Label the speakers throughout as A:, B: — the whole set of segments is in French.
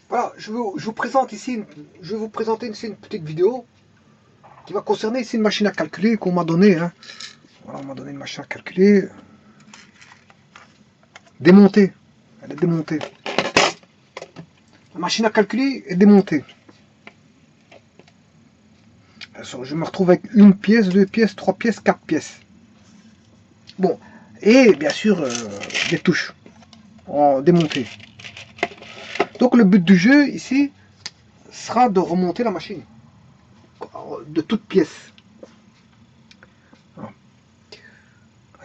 A: Voilà, je vous présente ici, je vais vous présenter ici une petite vidéo qui va concerner ici une machine à calculer qu'on m'a donnée. Hein. Voilà, on m'a donné une machine à calculer démontée. Elle est démontée. La machine à calculer est démontée. Je me retrouve avec une pièce, deux pièces, trois pièces, quatre pièces. Bon, et bien sûr des touches en démontée. Donc le but du jeu ici sera de remonter la machine de toutes pièces.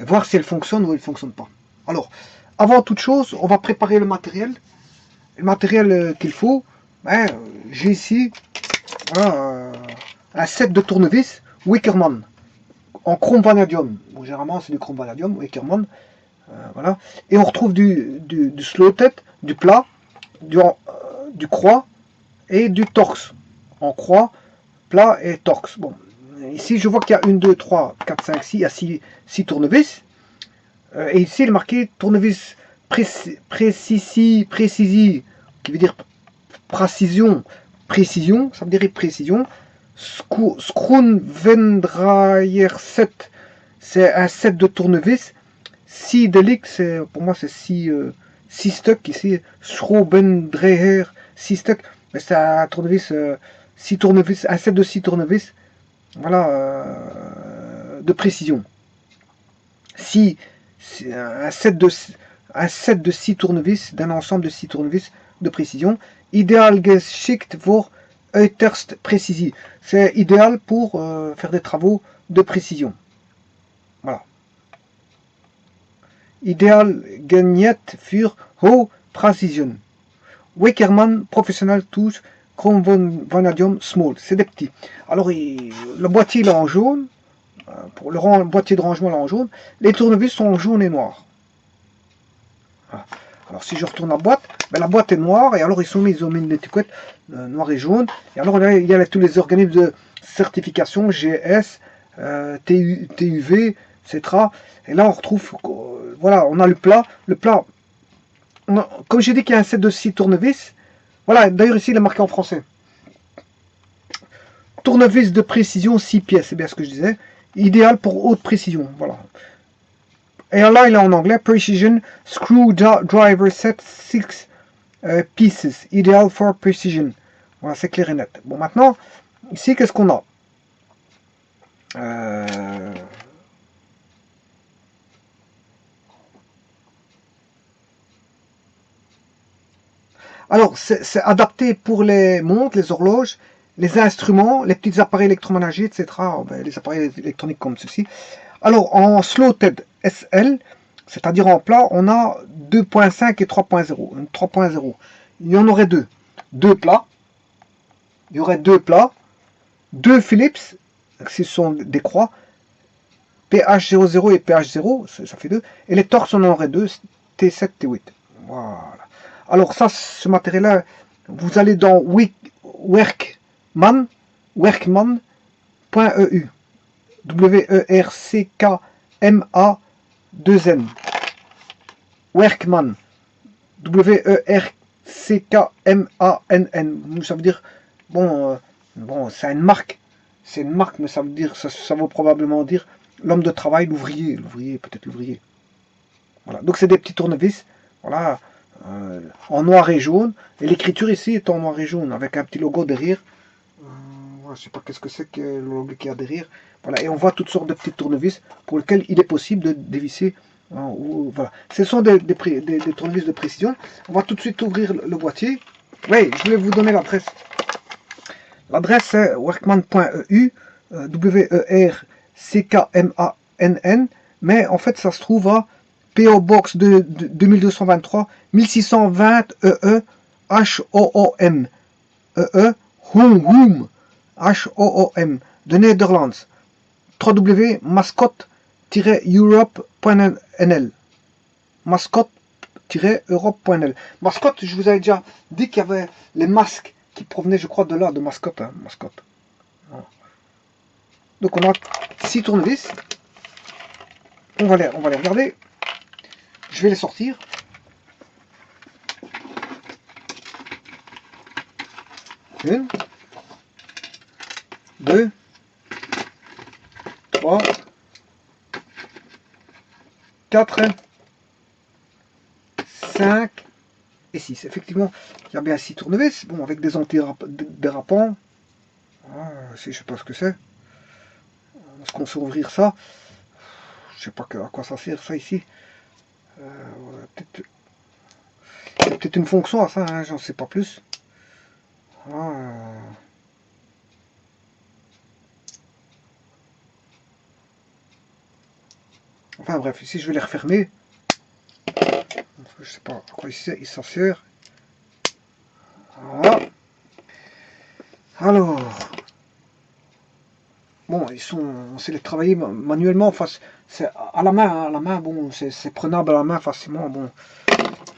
A: Et voir si elle fonctionne ou elle ne fonctionne pas. Alors, avant toute chose, on va préparer le matériel. Le matériel qu'il faut, ben, j'ai ici voilà, un set de tournevis Wickerman en chrome vanadium. Bon, généralement, c'est du chrome vanadium, Wickerman. Voilà. Et on retrouve du slotted, du plat, du croix et du torx. En croix, plat et torx. Bon, ici, je vois qu'il y a 1, 2, 3, 4, 5, 6, il y a 6 tournevis. Et ici, il est marqué tournevis précis, qui veut dire précision, ça veut dire précision. Skroenwendraier 7, c'est un set de tournevis. 6 delic, pour moi c'est 6 stocks ici. Schrobendraier 6 stocks, mais c'est un tournevis, 6 tournevis, un set de 6 tournevis, voilà, de précision. Si un set de 6 tournevis, d'un ensemble de 6 tournevis de précision, idéal geschickt pour uiterst précisie. C'est idéal pour faire des travaux de précision. Voilà. Idéal geeignet für hohe Precision. Wickerman Professional Tools Chrome Vanadium Small. C'est des petits. Alors, le boîtier il est en jaune. Pour le boîtier de rangement là en jaune, les tournevis sont en jaune et noir. Voilà. Alors si je retourne la boîte, ben, la boîte est noire et alors ils ont mis une étiquette noire et jaune. Et alors là, il y a tous les organismes de certification, GS, TUV, etc. Et là on retrouve, voilà, on a le plat. Le plat, comme j'ai dit qu'il y a un set de 6 tournevis, voilà, d'ailleurs ici il est marqué en français. Tournevis de précision 6 pièces, c'est bien ce que je disais. Idéal pour haute précision, voilà. Et là, il est en anglais. Precision Screwdriver Set 6 Pieces. Ideal for Precision. Voilà, c'est clair et net. Bon, maintenant, ici, qu'est-ce qu'on a Alors, c'est adapté pour les montres, les horloges, les instruments, les petits appareils électroménagers, etc. Ben, les appareils électroniques comme ceci. Alors, en slotted SL, c'est-à-dire en plat, on a 2.5 et 3.0. 3.0. Il y en aurait deux. Deux plats. Il y aurait deux plats. Deux Philips, ce sont des croix. PH00 et PH0, ça fait deux. Et les torques, on en aurait deux. T7, T8. Voilà. Alors ça, ce matériel-là, vous allez dans Werkman, werkman.eu. W-E-R-C-K-M-A-2-N. Werkman. W-E-R-C-K-M-A-N-N. Ça veut dire, bon, c'est une marque. C'est une marque, mais ça veut dire, ça veut probablement dire l'homme de travail, l'ouvrier, peut-être l'ouvrier. Voilà. Donc c'est des petits tournevis, voilà, en noir et jaune. Et l'écriture ici est en noir et jaune, avec un petit logo derrière. Voilà, je ne sais pas qu'est-ce que c'est que le logo qu'il y a derrière. Voilà, et on voit toutes sortes de petits tournevis pour lesquels il est possible de dévisser. Voilà. Ce sont des tournevis de précision. On va tout de suite ouvrir le boîtier. Oui, je vais vous donner l'adresse. L'adresse c'est workman.eu, W-E-R-C-K-M-A-N-N, mais en fait ça se trouve à PO Box 2223 1620 EE H-O-O-M EE Hoom H-O-O-M de Netherlands, www.mascot-europe.nl mascot-europe.nl. Mascotte, je vous avais déjà dit qu'il y avait les masques qui provenaient, je crois, de là, de mascotte. Hein, mascotte. Voilà. Donc on a 6 tournevis. On va les regarder. Je vais les sortir. 1, 2, 3, 4, 5 et 6. Effectivement, il y a bien 6 tournevis. Bon, avec des antidérapants. Je sais pas ce que c'est. Est-ce qu'on sait ouvrir ça? Je sais pas à quoi ça sert ça ici. Peut-être une fonction à ça, hein, j'en sais pas plus. Enfin bref, ici je vais les refermer. Je sais pas à quoi il s'en sert. Voilà. Alors, bon, on sait les travailler manuellement. Enfin, c'est à la main, hein, à la main. Bon, c'est prenable à la main facilement. Bon,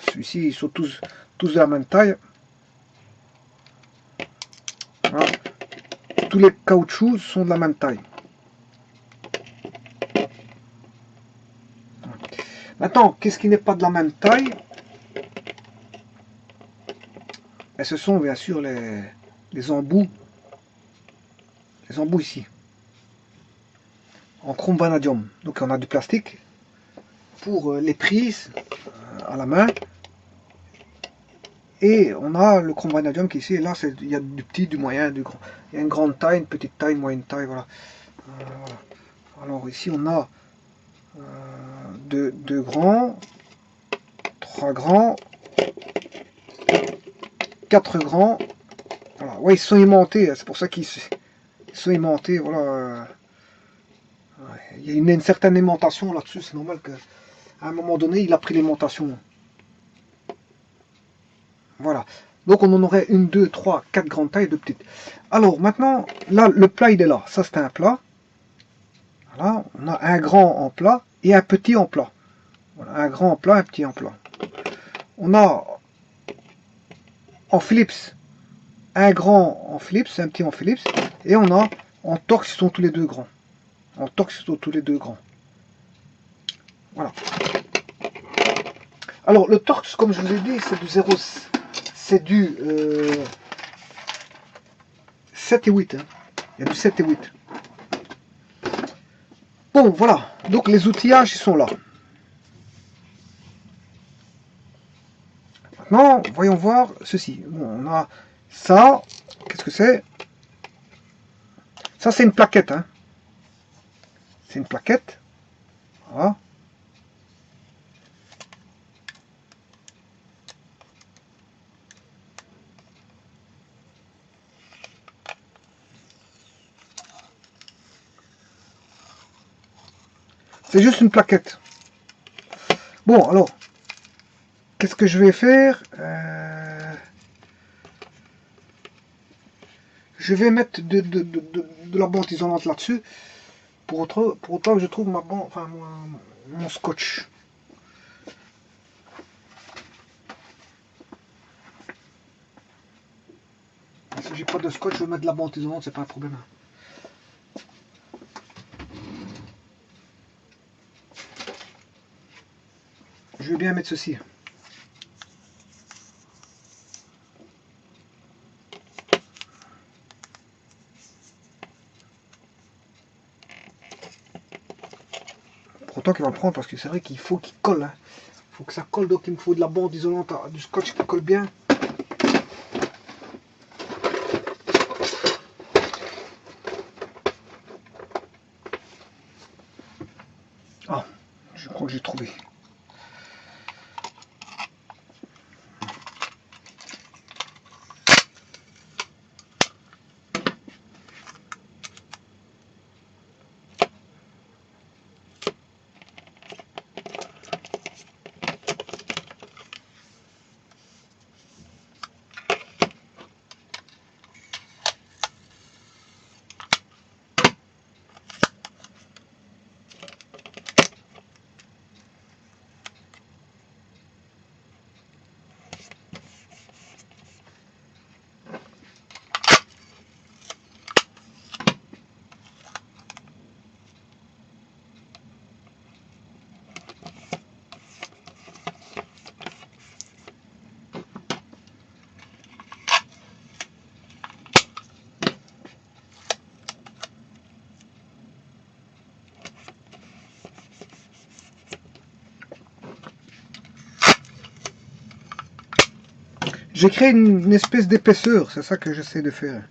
A: celui-ci, ils sont tous de la même taille. Voilà. Tous les caoutchoucs sont de la même taille. Maintenant, qu'est-ce qui n'est pas de la même taille? Et ce sont bien sûr les embouts. Les embouts ici. En chrome vanadium. Donc on a du plastique pour les prises à la main. Et on a le chrome vanadium qui est ici. Et là, il y a du petit, du moyen, du grand. Il y a une grande taille, une petite taille, une moyenne taille. Voilà. Alors ici, on a deux grands, 3 grands, 4 grands. Voilà. Ouais, ils sont aimantés. C'est pour ça qu'ils sont aimantés. Voilà. Il y a une certaine aimantation là-dessus. C'est normal qu'à un moment donné, il a pris l'aimantation. Voilà. Donc on en aurait une, 2, 3, 4 grandes tailles, 2 petites. Alors maintenant, là, le plat, il est là. Ça, c'est un plat. Voilà. On a un grand en plat et un petit en plat. Voilà. Un grand en plat, un petit en plat. On a en Philips un grand en Philips, un petit en Philips. Et on a en Torx, ils sont tous les deux grands. En Torx, ils sont tous les deux grands. Voilà. Alors le Torx, comme je vous ai dit, c'est du 0. C'est du 7 et 8. Hein. Il y a du 7 et 8. Bon, voilà. Donc les outillages, ils sont là. Maintenant, voyons voir ceci. Bon, on a ça. Qu'est-ce que c'est? Ça, c'est une plaquette. Hein. C'est une plaquette. Voilà. C'est juste une plaquette. Bon, alors, qu'est-ce que je vais faire? Je vais mettre de la bande isolante là-dessus pour autant que je trouve mon scotch. Si j'ai pas de scotch, je vais mettre de la bande isolante, c'est pas un problème. Je vais bien mettre ceci. Pour autant qu'il va le prendre parce que c'est vrai qu'il faut qu'il colle. Hein. Il faut que ça colle, donc il me faut de la bande isolante, du scotch qui colle bien. Ah, je crois que j'ai trouvé. J'ai créé une espèce d'épaisseur, c'est ça que j'essaie de faire.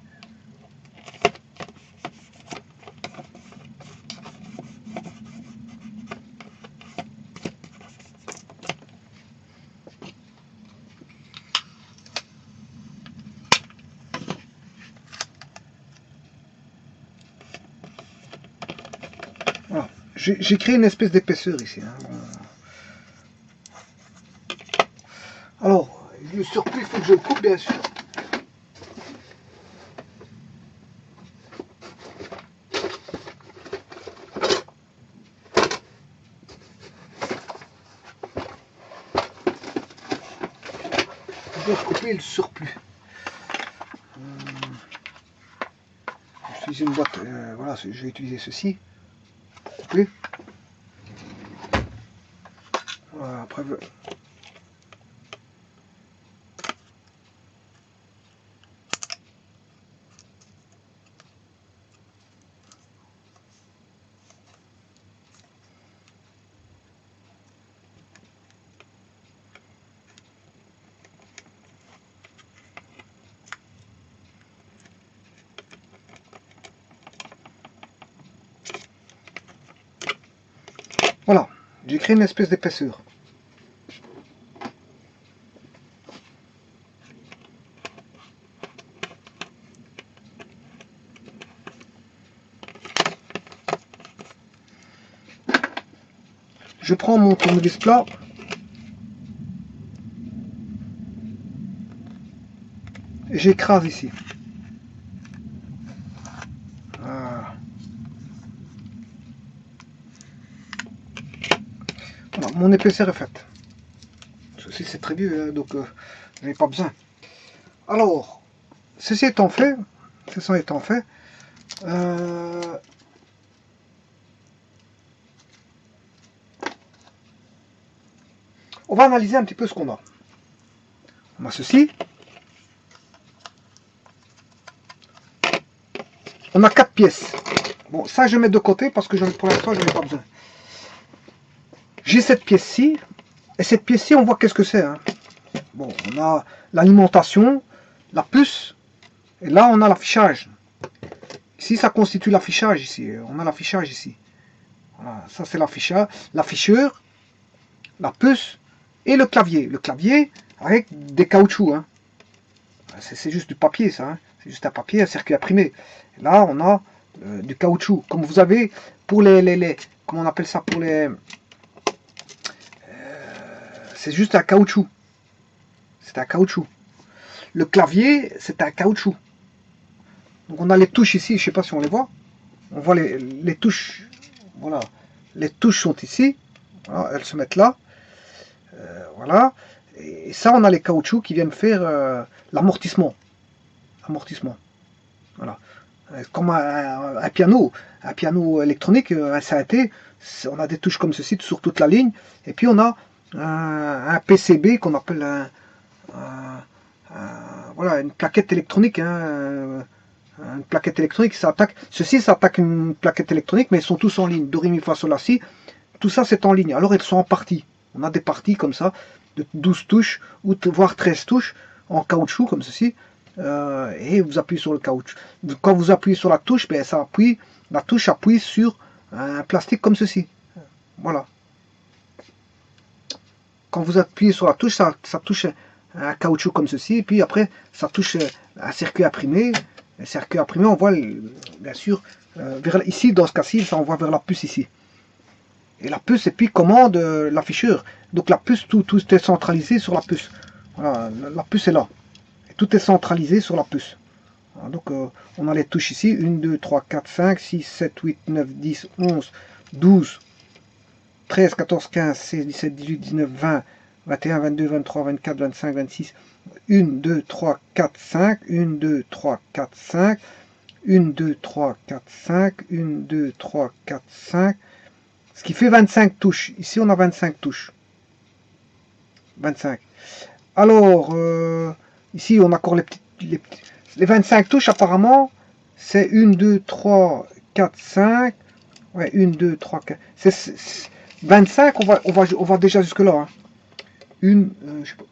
A: Voilà. J'ai créé une espèce d'épaisseur ici. Hein. Alors, le surplus, il faut que je le coupe, bien sûr. Je dois couper le surplus. J'utilise une boîte, voilà, je vais utiliser ceci pour couper. Voilà, après, voilà, j'ai créé une espèce d'épaisseur. Je prends mon tournevis plat. Et j'écrase ici. Voilà. Voilà, mon épaisseur est faite. Ceci c'est très vieux, hein, donc je n'ai pas besoin. Alors, ceci étant fait, on va analyser un petit peu ce qu'on a. On a ceci. On a 4 pièces. Bon, ça je mets de côté parce que pour l'instant je n'en ai pas besoin. J'ai cette pièce-ci. Et cette pièce-ci, on voit qu'est-ce que c'est. Hein. Bon, on a l'alimentation, la puce. Et là, on a l'affichage. Ici, ça constitue l'affichage ici. On a l'affichage ici. Voilà, ça c'est l'afficheur, la puce et le clavier. Le clavier avec des caoutchoucs. Hein. C'est juste du papier, ça. Hein. C'est juste un papier, un circuit imprimé. Et là, on a du caoutchouc. Comme vous avez pour les comment on appelle ça pour les... c'est juste un caoutchouc. C'est un caoutchouc. Le clavier, c'est un caoutchouc. Donc on a les touches ici, je ne sais pas si on les voit. On voit les touches. Voilà. Les touches sont ici. Voilà, elles se mettent là. Voilà. Et ça, on a les caoutchoucs qui viennent faire l'amortissement. Amortissement. Voilà. Comme un piano. Un piano électronique, un synthé, on a des touches comme ceci sur toute la ligne. Et puis on a un PCB qu'on appelle voilà, une plaquette électronique. Hein, une plaquette électronique, ça attaque. Ceci, ça attaque une plaquette électronique, mais ils sont tous en ligne. Do, ré, mi, fa, sol, la, si. Tout ça, c'est en ligne. Alors, ils sont en partie. On a des parties comme ça, de 12 touches, ou voire 13 touches, en caoutchouc, comme ceci. Et vous appuyez sur le caoutchouc. Quand vous appuyez sur la touche, ben, ça appuie, la touche appuie sur un plastique comme ceci. Voilà. Quand vous appuyez sur la touche, ça touche un caoutchouc comme ceci. Et puis après, ça touche un circuit imprimé. Le circuit imprimé, on voit bien sûr ici, dans ce cas-ci, ça envoie vers la puce ici. Et la puce, et puis commande l'afficheur. Donc la puce, tout est centralisé sur la puce. Voilà, la puce est là. Et tout est centralisé sur la puce. Voilà, donc on a les touches ici. 1, 2, 3, 4, 5, 6, 7, 8, 9, 10, 11, 12, 13, 14, 15, 16, 17, 18, 19, 20, 21, 22, 23, 24, 25, 26... 1, 2, 3, 4, 5, 1, 2, 3, 4, 5, 1, 2, 3, 4, 5, 1, 2, 3, 4, 5, ce qui fait 25 touches. Ici, on a 25 touches. 25. Alors, ici, on a encore les 25 touches, apparemment, c'est 1, 2, 3, 4, 5, ouais, 1, 2, 3, 4, 25, on va déjà jusque là. Hein. Je sais pas.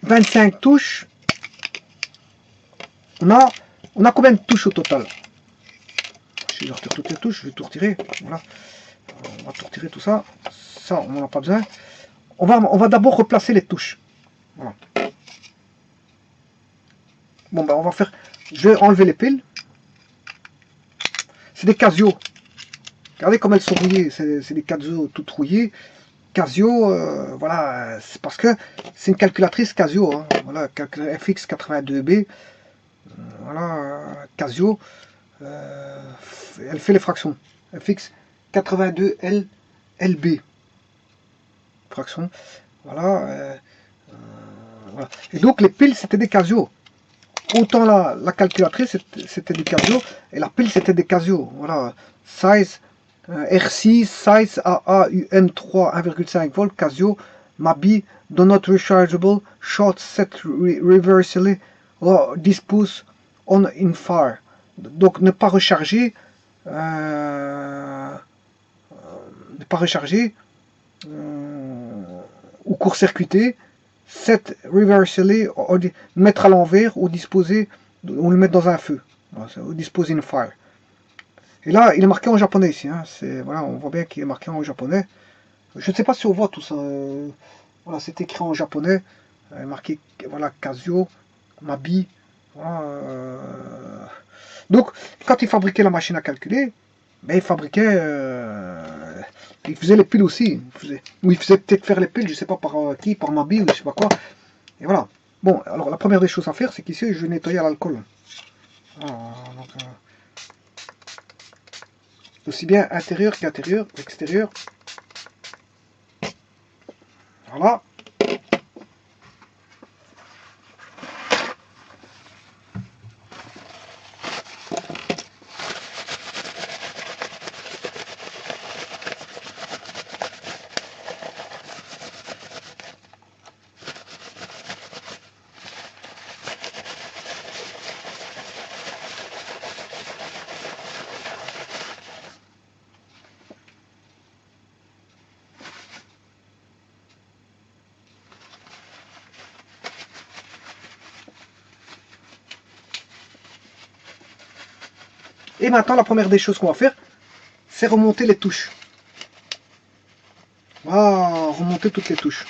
A: 25 touches. On a combien de touches au total? Je retire toutes les touches, je vais tout retirer. Voilà. On va tout retirer tout ça. Ça, on n'en a pas besoin. On va d'abord replacer les touches. Voilà. Bon, ben, on va faire... Je vais enlever les piles. C'est des Casio. Regardez comme elles sont rouillées. C'est des Casio toutes rouillées. Casio, voilà, c'est parce que c'est une calculatrice Casio. Hein, voilà, FX82B. Voilà, Casio. Elle fait les fractions. FX82LB. Fraction. Voilà, voilà. Et donc les piles c'était des Casio. Autant la calculatrice c'était des Casio et la pile c'était des Casio. Voilà. Size R6, size AAUM3 1,5 volts Casio Mabi do not rechargeable short set reversely or dispose on in fire. Donc ne pas recharger ou court-circuiter, set reversely, mettre à l'envers ou disposer, ou le mettre dans un feu, ou disposer in fire. Et là, il est marqué en japonais ici, hein. Voilà, on voit bien qu'il est marqué en japonais. Je ne sais pas si on voit tout ça. Voilà, c'est écrit en japonais, marqué, voilà, Casio, Mabi. Voilà, donc, quand il fabriquait la machine à calculer, ben, il fabriquait, il faisait les piles aussi. Ou il faisait peut-être faire les piles, je sais pas par qui, par Mabi ou je sais pas quoi. Et voilà. Bon, alors la première des choses à faire, c'est qu'ici, je vais nettoyer à l'alcool. Aussi bien intérieur qu'intérieur, extérieur. Voilà. Et maintenant, la première des choses qu'on va faire, c'est remonter les touches. On va remonter toutes les touches.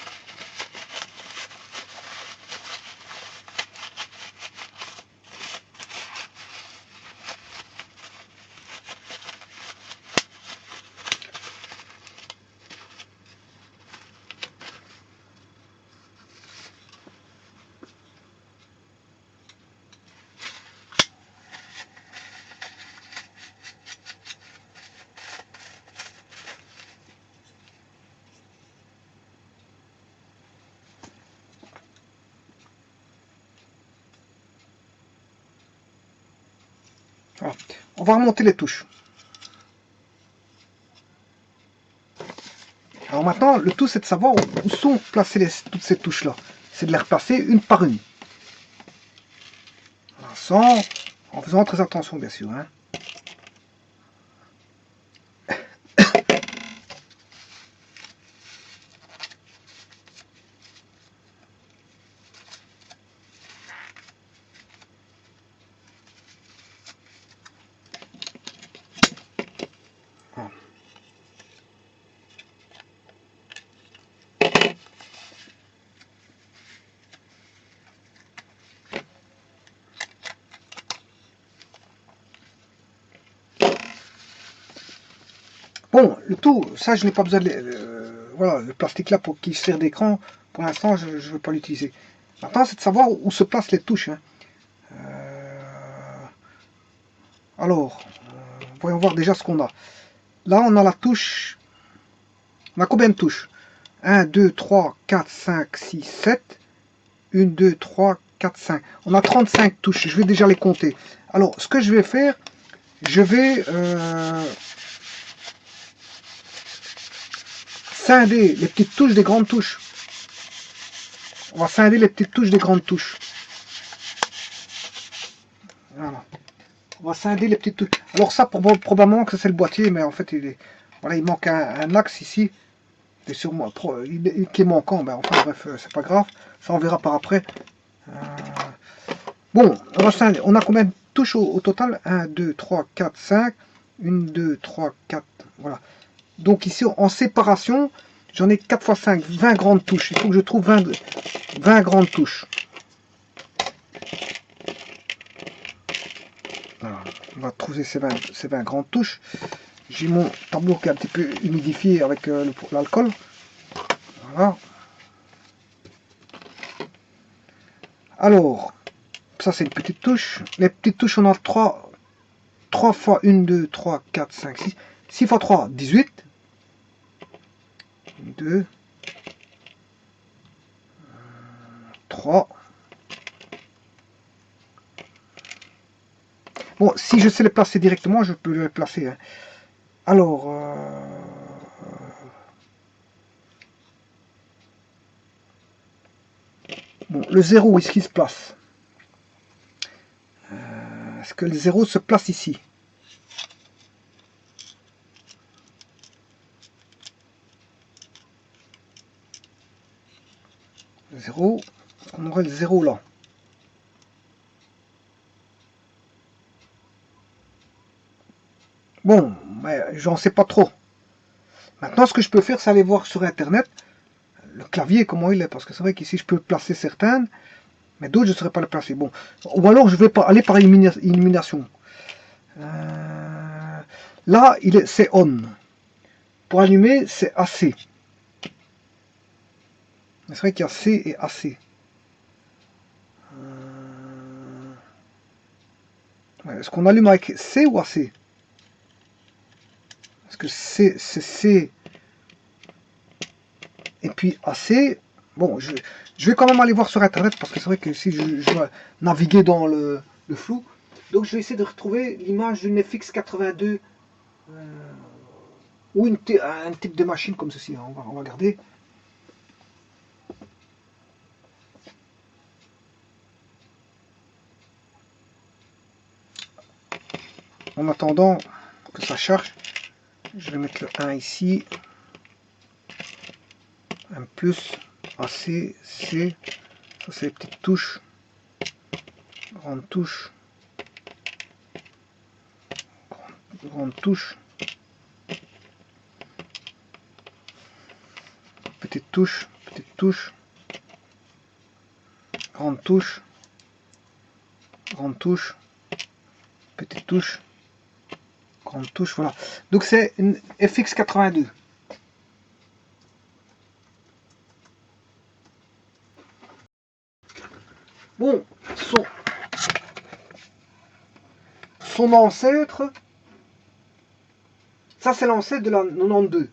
A: Voilà. On va remonter les touches. Alors maintenant, le tout c'est de savoir où sont placées toutes ces touches-là. C'est de les replacer une par une. Voilà, en faisant très attention bien sûr. Hein. Voilà. Bon, le tout, ça je n'ai pas besoin de... voilà, le plastique là pour qui sert d'écran, pour l'instant je ne veux pas l'utiliser. Maintenant c'est de savoir où se placent les touches. Hein. Alors, voyons voir déjà ce qu'on a. Là on a la touche... On a combien de touches? 1, 2, 3, 4, 5, 6, 7. 1, 2, 3, 4, 5. On a 35 touches, je vais déjà les compter. Alors, ce que je vais faire, je vais... scinder les petites touches des grandes touches. On va scinder les petites touches des grandes touches. Voilà. On va scinder les petites touches. Alors ça, probablement que c'est le boîtier, mais en fait, voilà, il manque un axe ici. Et sûrement, qui est manquant, ben enfin bref, c'est pas grave, ça on verra par après. Bon, on a combien de touches au total? 1, 2, 3, 4, 5, 1, 2, 3, 4, voilà. Donc ici, en séparation, j'en ai 4 x 5, 20 grandes touches. Il faut que je trouve 20 grandes touches. Voilà. On va trouver ces 20 grandes touches. J'ai mon tableau qui est un petit peu humidifié avec l'alcool. Voilà. Alors, ça c'est une petite touche. Les petites touches, on a 3 fois 1, 2, 3, 4, 5, 6. 6 x 3, 18. 2, 3. Bon, si je sais les placer directement, je peux les placer. Hein. Alors, bon, le 0, où est-ce qu'il se place? Est-ce que le 0 se place ici? Le 0, on aurait le 0 là. Bon, mais j'en sais pas trop. Maintenant, ce que je peux faire, c'est aller voir sur Internet le clavier, comment il est. Parce que c'est vrai qu'ici, je peux placer certaines, mais d'autres, je ne saurais pas les placer. Bon, ou alors, je vais aller par élimination. Là, c'est on. Pour allumer, c'est AC. C'est vrai qu'il y a C et AC. Est-ce qu'on allume avec C ou AC? Parce que c'est C et puis AC. Bon, je vais quand même aller voir sur Internet parce que c'est vrai que si je vais naviguer dans le flou. Donc je vais essayer de retrouver l'image d'une FX82 ou un type de machine comme ceci. Hein. On va regarder. En attendant que ça charge, je vais mettre le 1 ici. Un plus, AC, C. Ça c'est les petites touches. Grande touche. Grande touche. Petite touche. Petite touche. Grande touche. Grande touche. Petite touche. Grande touche, voilà. Donc c'est une FX82. Bon, son ancêtre, ça c'est l'ancêtre de la 92.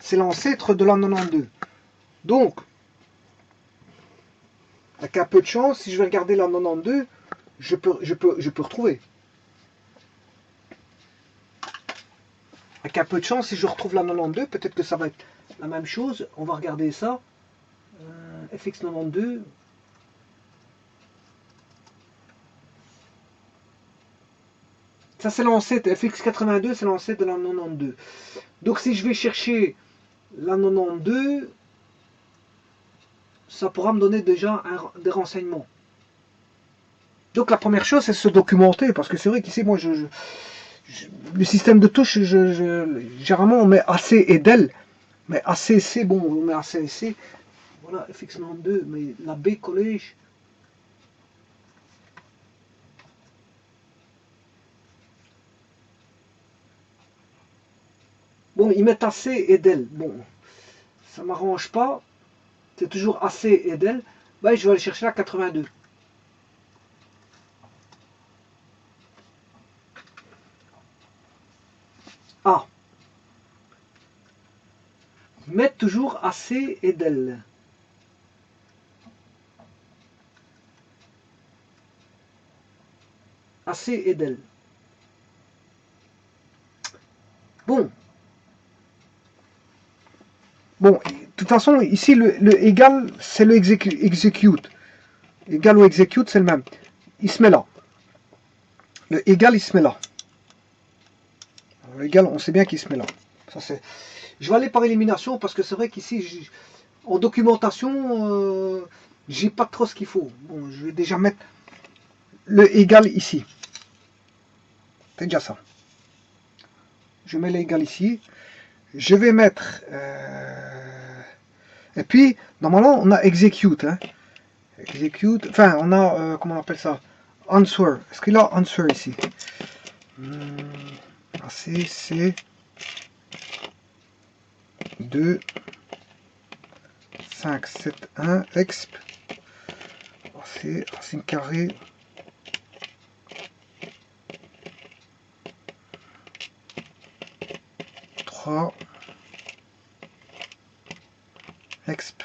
A: C'est l'ancêtre de la 92. Donc, avec un peu de chance, si je vais regarder la 92, je peux retrouver. Avec un peu de chance, si je retrouve la 92, peut-être que ça va être la même chose. On va regarder ça. FX92. Ça c'est l'ancêtre, FX82 c'est l'ancêtre de la 92. Donc si je vais chercher la 92, ça pourra me donner déjà des renseignements. Donc la première chose c'est se documenter, parce que c'est vrai qu'ici moi le système de touche, généralement on met AC et DEL, mais AC C, bon on met AC et C, voilà FX92, mais la B collège. Bon, ils mettent AC et DEL. Bon, ça m'arrange pas. C'est toujours AC et DEL. Ben, je vais aller chercher la 82. Ah. Ils mettent toujours AC et DEL. AC et DEL. Bon. Bon, de toute façon, ici, le égal, c'est le execute. Égal ou execute, c'est le même. Il se met là. Le égal, il se met là. Le égal, on sait bien qu'il se met là. Ça, c'est Je vais aller par élimination parce que c'est vrai qu'ici, en documentation, j'ai pas trop ce qu'il faut. Bon, je vais déjà mettre le égal ici. C'est déjà ça. Je mets l'égal ici. Je vais mettre... et puis, normalement, on a execute. Hein. Execute. Enfin, on a... comment on appelle ça? Answer. Est-ce qu'il a answer ici? C 2 5 7 1 exp c'est racine carrée exp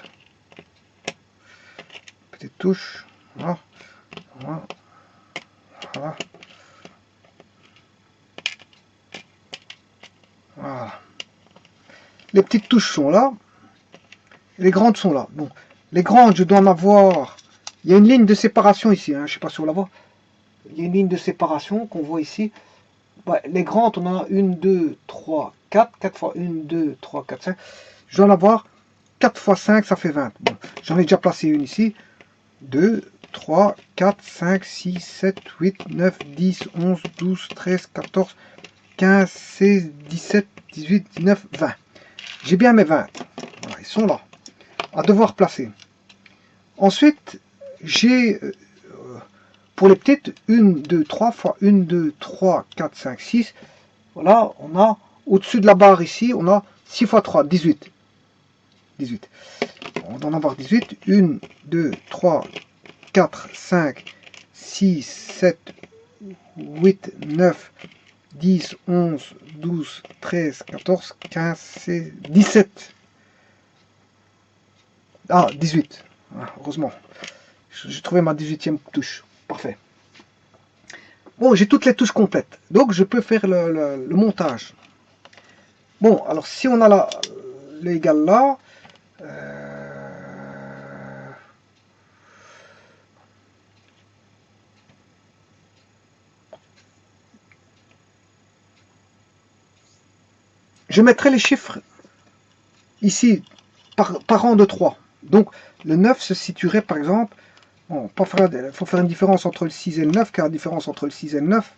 A: petite touche, voilà, voilà, voilà, voilà. Les petites touches sont là, les grandes sont là. Bon, les grandes, je dois en avoir. Il y a une ligne de séparation ici, hein, je ne sais pas si on la voit. Il y a une ligne de séparation qu'on voit ici. Ouais, les grandes, on en a 1, 2, 3, 4. 4 fois 1, 2, 3, 4, 5. Je dois en avoir 4 fois 5, ça fait 20. Bon, j'en ai déjà placé une ici. 2, 3, 4, 5, 6, 7, 8, 9, 10, 11, 12, 13, 14, 15, 16, 17, 18, 19, 20. J'ai bien mes 20. Voilà, ils sont là, à devoir placer. Ensuite, j'ai, pour les petites, 1, 2, 3 fois 1, 2, 3, 4, 5, 6. Voilà, on a, au-dessus de la barre ici, on a 6 fois 3, 18. 18. On doit en avoir 18. 1, 2, 3, 4, 5, 6, 7, 8, 9, 10, 11, 12, 13, 14, 15, 16, 17. Ah, 18. Ah, heureusement. J'ai trouvé ma 18e touche. Parfait. Bon, j'ai toutes les touches complètes. Donc, je peux faire le montage. Bon, alors si on a l'égal là, je mettrai les chiffres ici par rang de 3. Donc, le 9 se situerait par exemple, bon, il faut faire une différence entre le 6 et le 9, car la différence entre le 6 et le 9,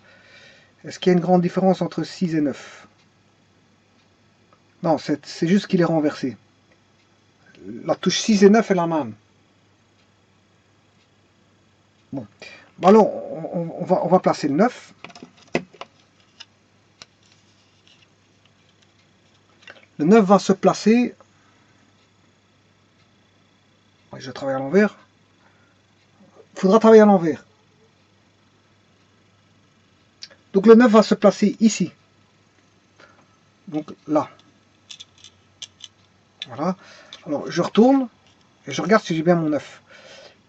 A: est-ce qu'il y a une grande différence entre 6 et 9? Non, c'est juste qu'il est renversé. La touche 6 et 9 est la même. Bon, alors on va placer le 9. Le 9 va se placer... Je travaille à l'envers. Il faudra travailler à l'envers. Donc le 9 va se placer ici. Donc là. Voilà. Alors je retourne et je regarde si j'ai bien mon 9.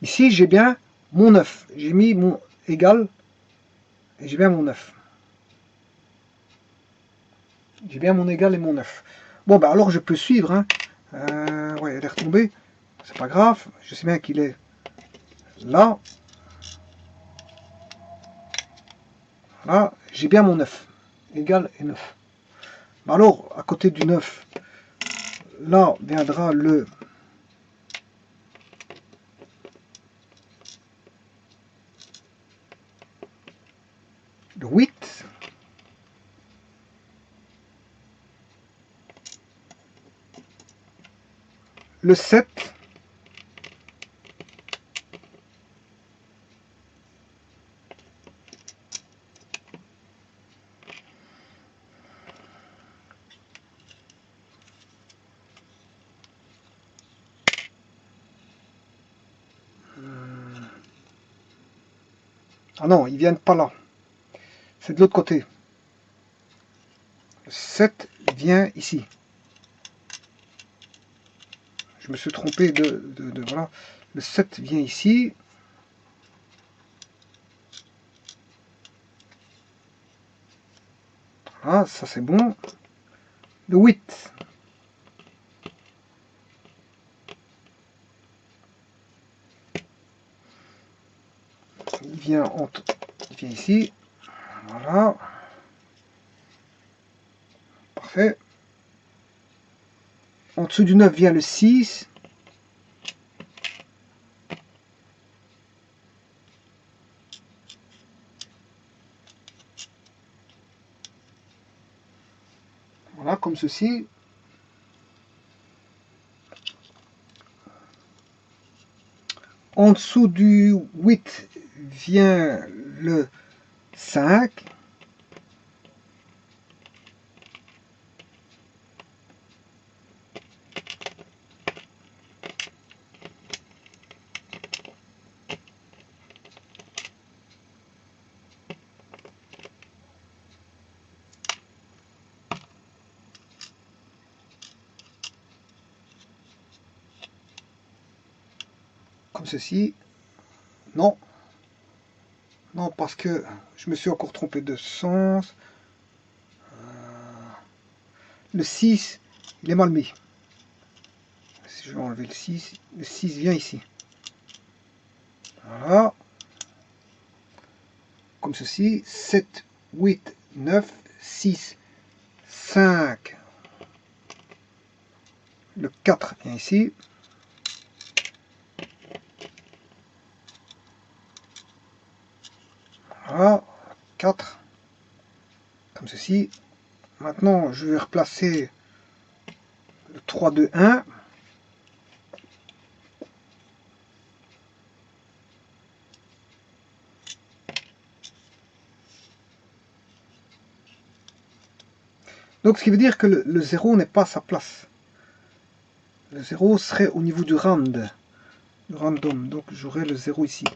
A: Ici j'ai bien mon 9. J'ai mis mon égal et j'ai bien mon 9. J'ai bien mon égal et mon 9. Bon, ben alors je peux suivre. Hein. Ouais, elle est retombée. C'est pas grave. Je sais bien qu'il est là. Voilà. J'ai bien mon 9. Égal et 9. Ben alors, à côté du 9, là viendra le 8. Le 7. Ah non, ils viennent pas là. C'est de l'autre côté. Le 7 vient ici. Je me suis trompé voilà. Le 7 vient ici. Ah, ça c'est bon. Le 8. Il vient ici. Voilà. Parfait. En dessous du 9 vient le 6. Voilà, comme ceci. En dessous du 8 vient le 5. Comme ceci. Non. Non, parce que je me suis encore trompé de sens. Le 6, il est mal mis. Si je vais enlever le 6 vient ici. Voilà. Comme ceci. 7, 8, 9, 6, 5. Le 4 vient ici. Voilà. 4. Comme ceci. Maintenant, je vais replacer le 3, 2, 1. Donc, ce qui veut dire que le 0 n'est pas à sa place. Le 0 serait au niveau du random. Donc, j'aurai le 0 ici.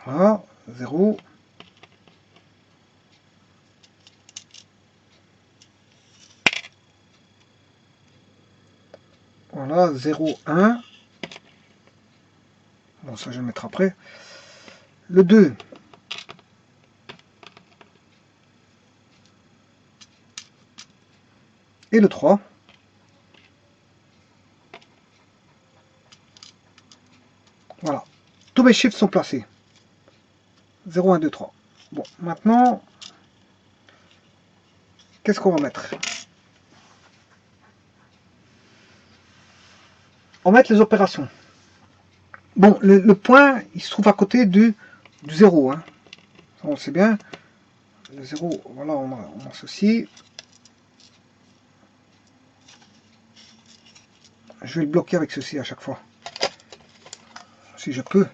A: Voilà, 0. Voilà, 0, 1. Bon, ça, je vais le mettre après. Le 2. Et le 3. Voilà. Tous mes chiffres sont placés. 0, 1, 2, 3. Bon, maintenant, qu'est-ce qu'on va mettre? On va mettre les opérations. Bon, le point, il se trouve à côté du 0. Hein. On le sait bien. Le 0, voilà, on associe. Je vais le bloquer avec ceci à chaque fois. Si je peux.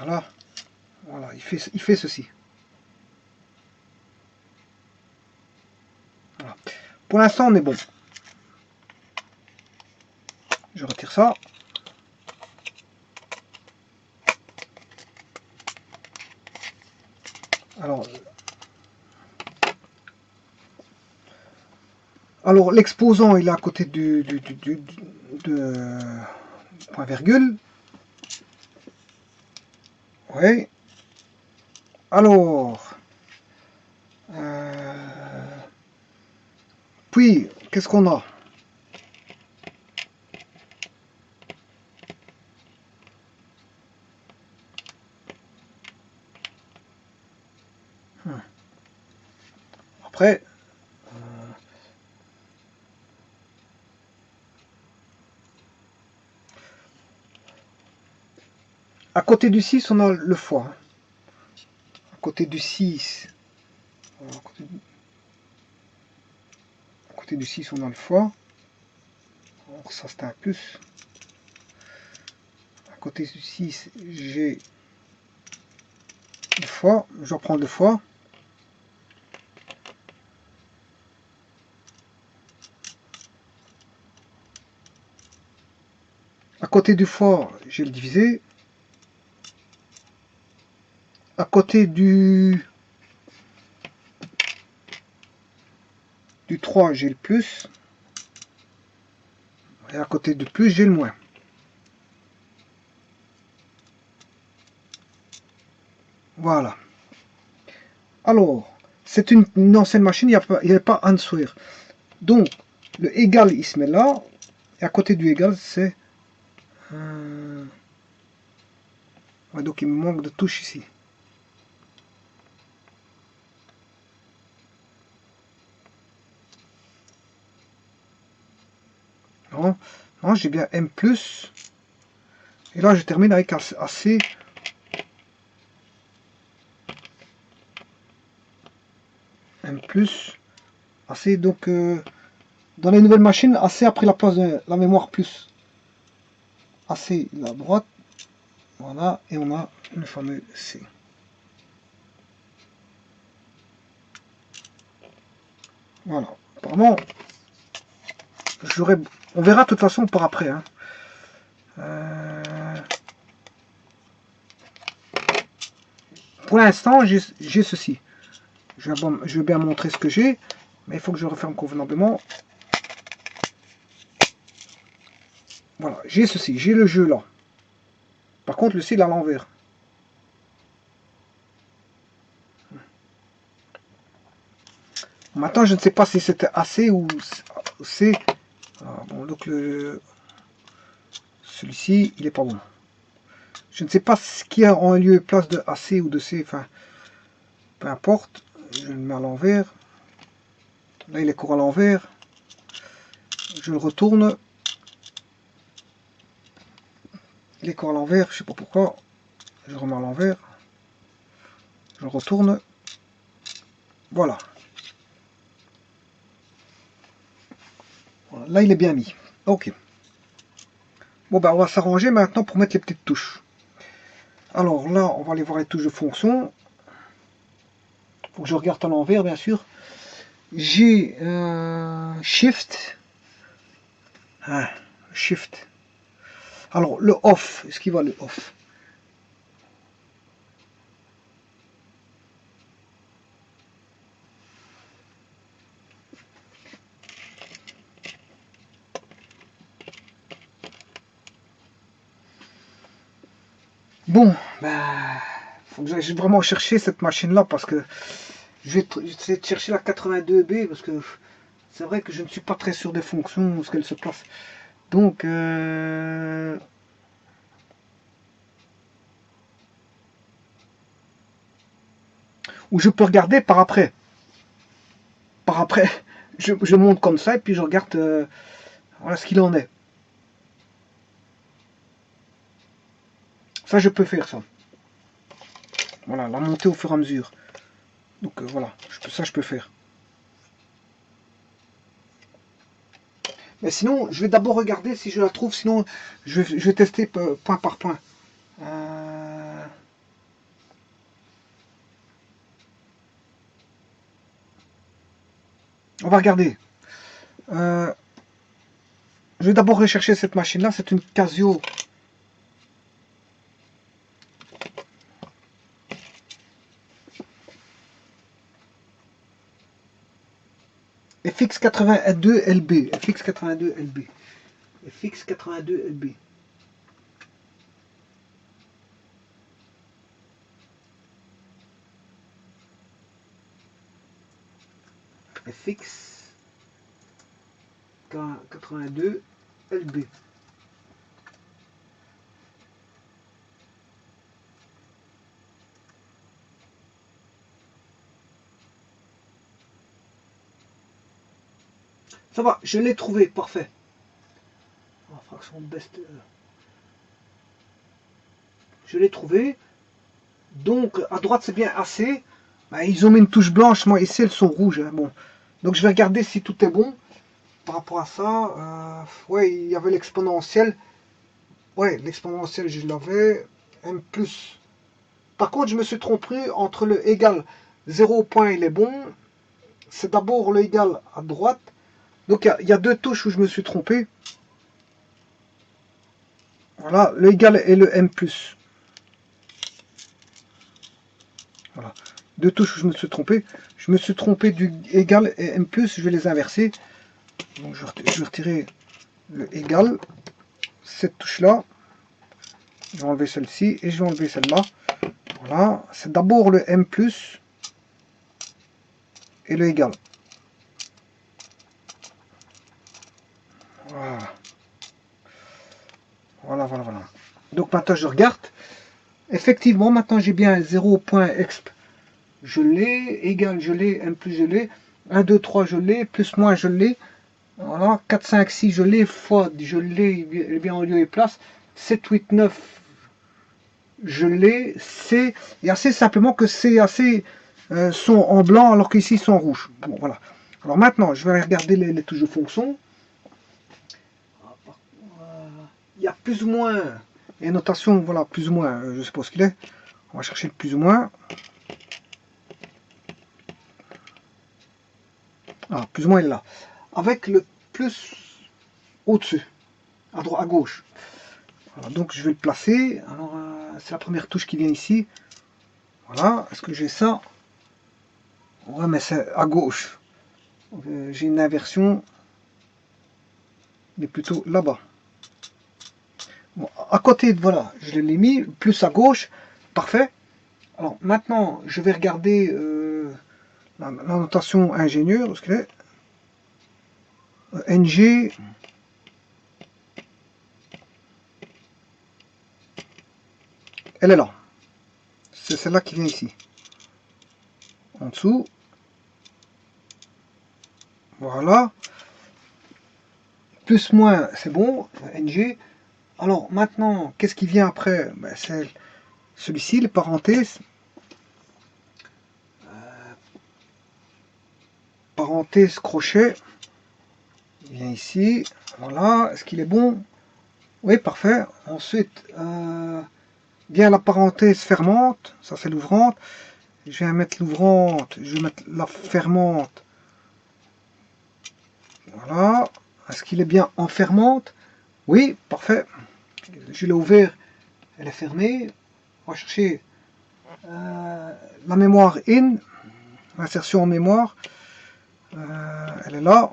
A: Voilà. Voilà, il fait ceci. Voilà. Pour l'instant, on est bon. Je retire ça. Alors l'exposant, il est à côté du point virgule. Oui. Alors, puis, qu'est-ce qu'on a? Après, à côté du 6, on a le fois. À côté du 6, à côté du 6, on a le fois. Alors ça, c'est un plus. À côté du 6, j'ai le fois. Je reprends le fois. À côté du fois, j'ai le divisé. À côté du 3, j'ai le plus. Et à côté du plus, j'ai le moins. Voilà. Alors, c'est une ancienne machine, il n'y avait pas answer. Donc, le égal, il se met là. Et à côté du égal, c'est... Ouais, donc, il me manque de touches ici. Non, non, j'ai bien M+. Et là, je termine avec AC. M+. AC, donc, dans les nouvelles machines, AC a pris la place de la mémoire plus. AC, la droite. Voilà, et on a le fameux C. Voilà. Apparemment, on verra de toute façon par après. Hein. Pour l'instant, j'ai ceci. Je vais bien montrer ce que j'ai, mais il faut que je referme convenablement. Voilà, j'ai ceci, j'ai le jeu là. Par contre, le C, il est à l'envers. Maintenant, je ne sais pas si c'était AC ou C. Ah, bon, donc celui-ci, il est pas bon. Je ne sais pas ce qui a en lieu et place de AC ou de C. Enfin, peu importe. Je le mets à l'envers. Là, il est court à l'envers. Je le retourne. Il est court à l'envers. Je sais pas pourquoi. Je le remets à l'envers. Je le retourne. Voilà. Voilà. Là, il est bien mis. Ok. Bon, ben, on va s'arranger maintenant pour mettre les petites touches. Alors là, on va aller voir les touches de fonction. Faut que je regarde à l'envers, bien sûr. J'ai Shift. Ah, Shift. Alors, le off. Est-ce qu'il va le off? Bon, bah, faut que j'aille vraiment chercher cette machine-là parce que je vais essayer de chercher la 82B parce que c'est vrai que je ne suis pas très sûr des fonctions, où ce qu'elle se place. Donc, ou je peux regarder par après. Par après, je monte comme ça et puis je regarde voilà ce qu'il en est. Ça, je peux faire ça. Voilà, la montée au fur et à mesure. Donc voilà, ça je peux faire. Mais sinon, je vais d'abord regarder si je la trouve, sinon je vais tester point par point. On va regarder. Je vais d'abord rechercher cette machine-là, c'est une Casio. FX82LB. FX82LB. FX82LB. FX82LB. Ça va, je l'ai trouvé, parfait. Fraction best. Je l'ai trouvé. Donc, à droite, c'est bien AC. Bah, ils ont mis une touche blanche. Moi, ici, elles sont rouges. Hein. Bon. Donc, je vais regarder si tout est bon. Par rapport à ça, ouais, il y avait l'exponentiel. Ouais, l'exponentiel, je l'avais. M+. Par contre, je me suis trompé entre le égal 0 point, il est bon. C'est d'abord le égal à droite. Donc, il y a deux touches où je me suis trompé. Voilà, le égal et le M+. Voilà. Deux touches où je me suis trompé. Je me suis trompé du égal et M+, je vais les inverser. Donc je vais retirer le égal, cette touche-là. Je vais enlever celle-ci et je vais enlever celle-là. Voilà, c'est d'abord le M+, et le égal. Voilà. Voilà, voilà, voilà. Donc maintenant je regarde. Effectivement, maintenant j'ai bien 0.exp. Je l'ai, égal je l'ai, M+, je l'ai. 1, 2, 3 je l'ai, plus moins je l'ai. Voilà, 4, 5, 6, je l'ai, fois, je l'ai, bien en lieu et place. 7, 8, 9, je l'ai. C, et assez simplement que C et AC sont en blanc alors qu'ici ils sont en rouge. Bon, voilà. Alors maintenant, je vais aller regarder les touches de fonction. Il y a plus ou moins, et notation, voilà, plus ou moins, je sais pas ce qu'il est. On va chercher le plus ou moins. Ah, plus ou moins il est là. Avec le plus au-dessus, à droite, à gauche. Voilà, donc je vais le placer. Alors, c'est la première touche qui vient ici. Voilà, est-ce que j'ai ça? Ouais, mais c'est à gauche. J'ai une inversion, mais plutôt là-bas. Bon, à côté, voilà, je l'ai mis, plus à gauche, parfait. Alors maintenant, je vais regarder la notation ingénieure, parce qu'elle est NG. Elle est là. C'est celle-là qui vient ici. En dessous. Voilà. Plus, moins, c'est bon. NG. Alors maintenant, qu'est-ce qui vient après? Ben, c'est celui-ci, les parenthèses. Parenthèse crochet. Il vient ici. Voilà. Est-ce qu'il est bon? Oui, parfait. Ensuite, vient la parenthèse fermante. Ça, c'est l'ouvrante. Je vais mettre l'ouvrante. Je vais mettre la fermante. Voilà. Est-ce qu'il est bien en fermante? Oui, parfait. Je l'ai ouvert. Elle est fermée. On va chercher la mémoire in. L'insertion en mémoire. Elle est là.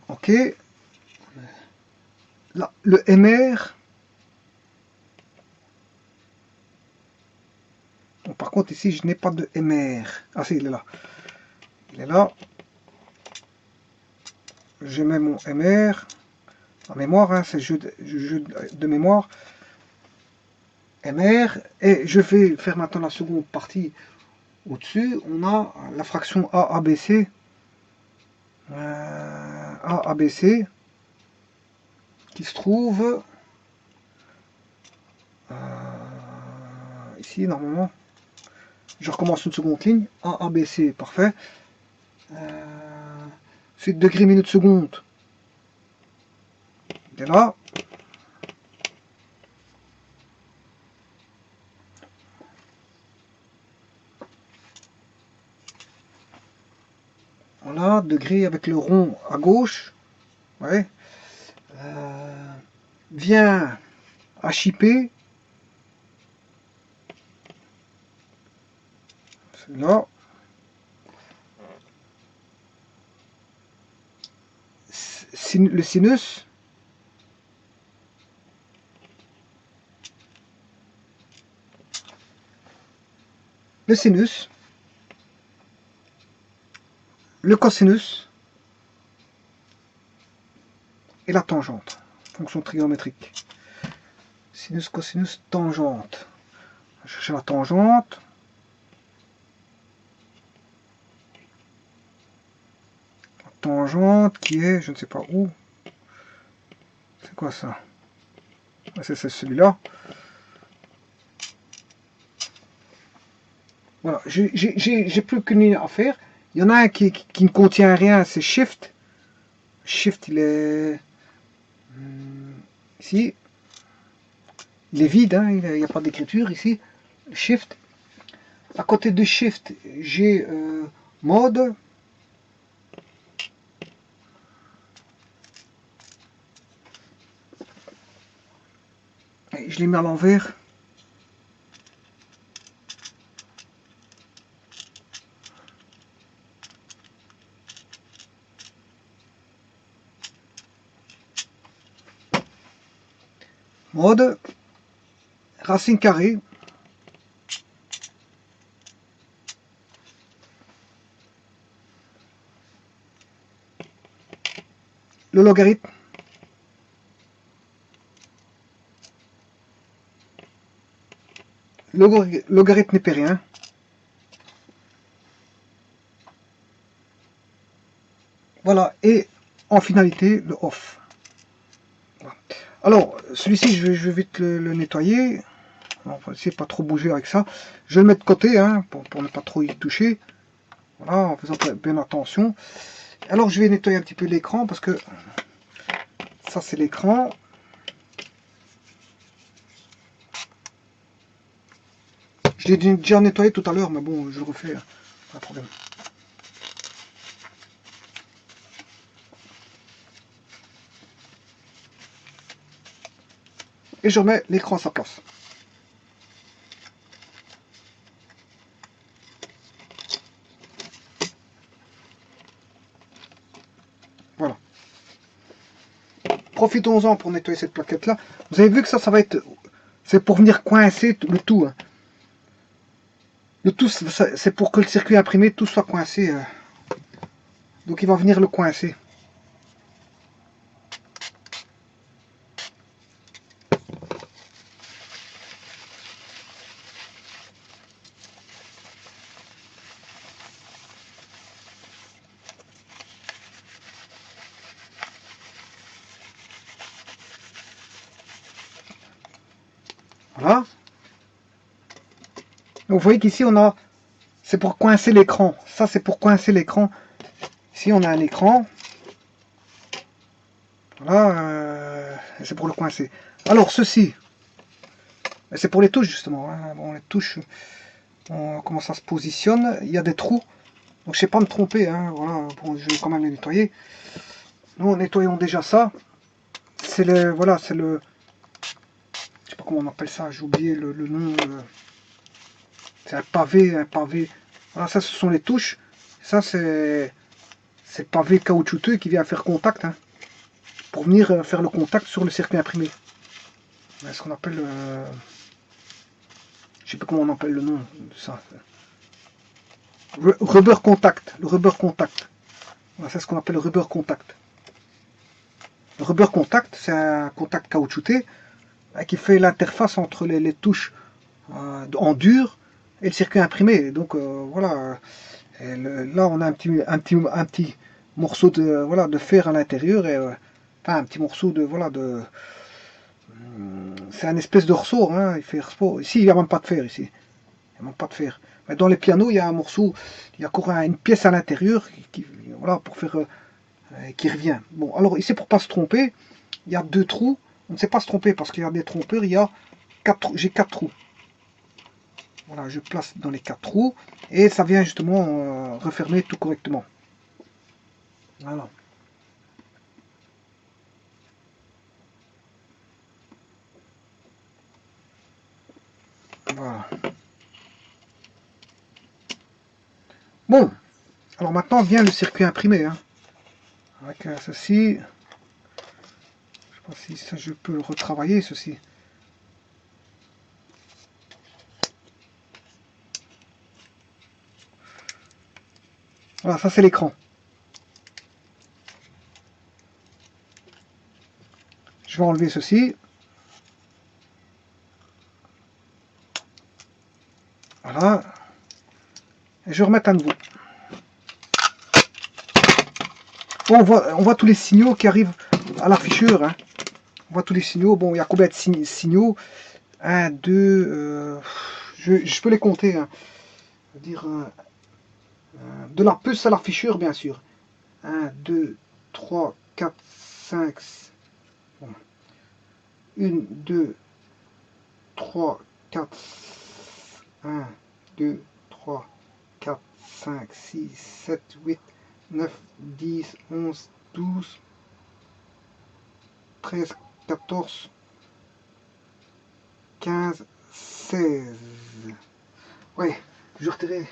A: Ok. Là, le MR. Bon, par contre, ici, je n'ai pas de MR. Ah si, il est là. Il est là. Je mets mon MR. En mémoire, hein, c'est jeu de mémoire. MR. Et je vais faire maintenant la seconde partie. Au-dessus, on a la fraction AABC. AABC. Qui se trouve ici, normalement. Je recommence une seconde ligne. AABC, parfait. Suite degré, minute, seconde. Il est là. Voilà, degré avec le rond à gauche. Ouais. Vient HIP. Là. Le sinus. Le sinus. Le cosinus. Et la tangente. Fonction trigonométrique. Sinus, cosinus, tangente. On va chercher la tangente. La tangente qui est, je ne sais pas où. C'est quoi ça? C'est celui-là. Voilà, j'ai plus qu'une ligne à faire. Il y en a un qui ne contient rien, c'est Shift. Shift, il est ici. Il est vide, hein, il n'y a pas d'écriture ici. Shift. À côté de Shift, j'ai Mode. Et je l'ai mis à l'envers. Mode. Racine carrée. Le logarithme. Logarithme népérien. Voilà, et en finalité, le off. Voilà. Alors, celui-ci, je vais vite le nettoyer. On va essayer de pas trop bouger avec ça. Je vais le mettre de côté, hein, pour ne pas trop y toucher. Voilà, en faisant bien attention. Alors, je vais nettoyer un petit peu l'écran, parce que ça, c'est l'écran. Je l'ai déjà nettoyé tout à l'heure, mais bon, je le refais, hein, pas de problème. Et je remets l'écran à sa place. Voilà. Profitons-en pour nettoyer cette plaquette là. Vous avez vu que ça va être... C'est pour venir coincer le tout. Hein. Le tout, c'est pour que le circuit imprimé, tout soit coincé. Donc il va venir le coincer. Voilà. Donc vous voyez qu'ici on a... C'est pour coincer l'écran. Ça c'est pour coincer l'écran. Ici on a un écran. Voilà. C'est pour le coincer. Alors ceci. C'est pour les touches justement. Hein. Bon, les touches, comment ça se positionne. Il y a des trous. Donc je ne sais pas me tromper. Hein. Voilà. Bon, je vais quand même les nettoyer. Nous nettoyons déjà ça. C'est le... Voilà, c'est le... Je sais pas comment on appelle ça. J'ai oublié le nom. C'est un pavé. Voilà, ça ce sont les touches. Ça c'est le pavé caoutchouteux qui vient faire contact. Hein, pour venir faire le contact sur le circuit imprimé. C'est ce qu'on appelle... je sais pas comment on appelle le nom de ça. Rubber contact. Le rubber contact. Voilà, c'est ce qu'on appelle le rubber contact. Le rubber contact, c'est un contact caoutchouté qui fait l'interface entre les touches en dur et le circuit imprimé. Donc voilà. Là, on a un petit morceau de, voilà, de fer à l'intérieur et enfin un petit morceau de, voilà, de... C'est un espèce de ressort, hein, il fait ressort. Ici, il n'y a même pas de fer, ici. Il n'y a même pas de fer. Mais dans les pianos, il y a un morceau, il y a encore une pièce à l'intérieur voilà, pour faire... qui revient. Bon, alors ici, pour ne pas se tromper, il y a 2 trous. On ne sait pas se tromper parce qu'il y a des trompeurs, il y a 4, j'ai 4 trous. Voilà, je place dans les 4 trous et ça vient justement refermer tout correctement. Voilà. Voilà. Bon, alors maintenant vient le circuit imprimé. Hein. Avec ceci, je sais pas si ça je peux le retravailler ceci. Voilà, ça c'est l'écran. Je vais enlever ceci. Voilà. Et je vais remettre à nouveau. Bon, on voit tous les signaux qui arrivent à l'afficheur. Hein. On voit tous les signaux. Bon, il y a combien de signaux? 1, 2... je peux les compter. Hein. Je veux dire, de la puce à l'afficheur, bien sûr. 1, 2, 3, 4, 5... Bon. 1, 2, 3, 4... 1, 2, 3, 4, 5, 6, 7, 8, 9, 10, 11, 12, 13, 14, 15, 16. Ouais, je retirais.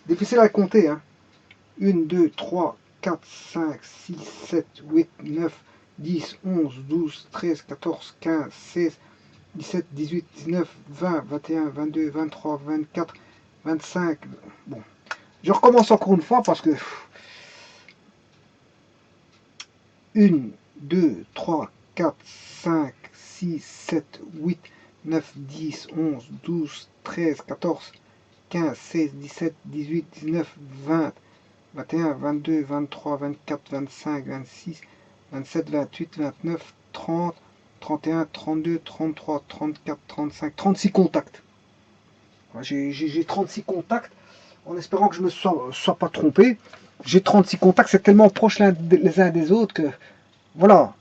A: Difficile à compter, hein. 1, 2, 3, 4, 5, 6, 7, 8, 9, 10, 11, 12, 13, 14, 15, 16, 17, 18, 19, 20, 21, 22, 23, 24, 25. Bon, je recommence encore une fois parce que 1, 2, 3, 4, 5, 6, 7, 8, 9, 10, 11, 12, 13, 14, 15, 16, 17, 18, 19, 20, 21, 22, 23, 24, 25, 26, 27, 28, 29, 30, 31, 32, 33, 34, 35, 36 contacts. J'ai 36 contacts, en espérant que je ne me sois pas trompé. J'ai 36 contacts, c'est tellement proche les uns des autres que, voilà,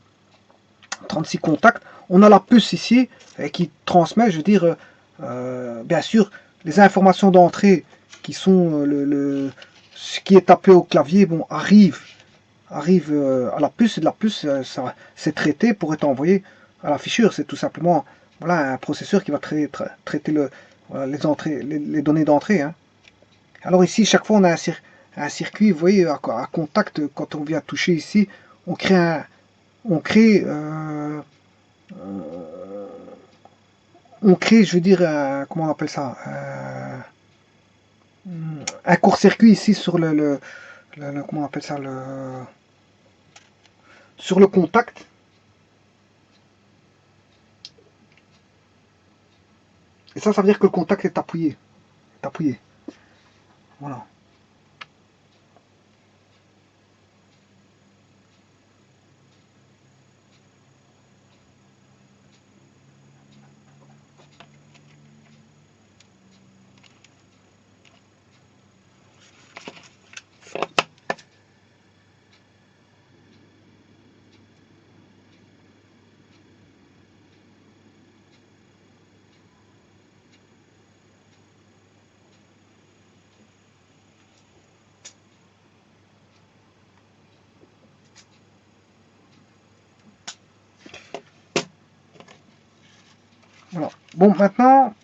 A: 36 contacts. On a la puce ici qui transmet, je veux dire, bien sûr, les informations d'entrée qui sont ce qui est tapé au clavier, bon, arrive à la puce, et de la puce, ça c'est traité pour être envoyé à la fichure. C'est tout simplement, voilà, un processeur qui va traiter voilà, les entrées, les données d'entrée. Hein. Alors ici, chaque fois, on a un circuit, vous voyez, à contact. Quand on vient toucher ici, on crée on crée, je veux dire, comment on appelle ça, un court-circuit ici sur comment on appelle ça, sur le contact. Et ça veut dire que le contact est appuyé. Voilà. Voilà. Bon, maintenant,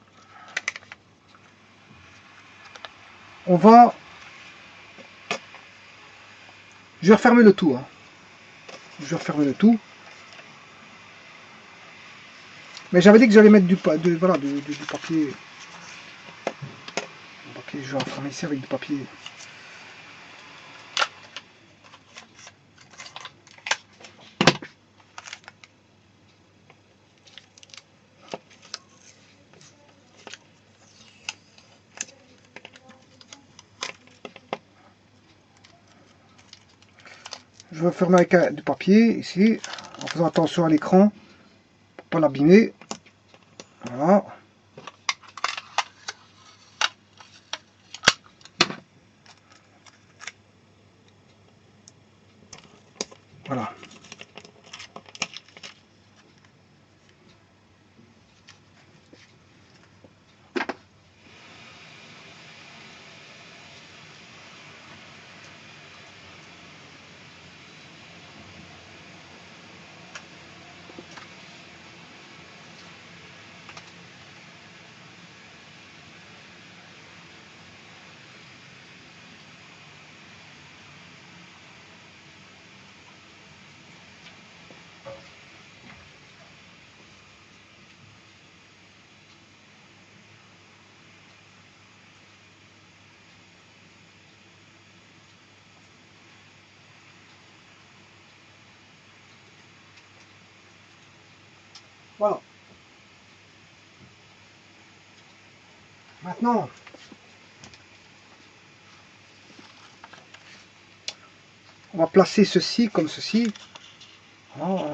A: on va... Je vais refermer le tout. Hein. Je vais refermer le tout. Mais j'avais dit que j'allais mettre voilà, du papier. Je vais refermer ici avec du papier. Je vais fermer avec du papier ici, en faisant attention à l'écran pour pas l'abîmer. Voilà. Voilà. Voilà. Maintenant, on va placer ceci comme ceci. Voilà.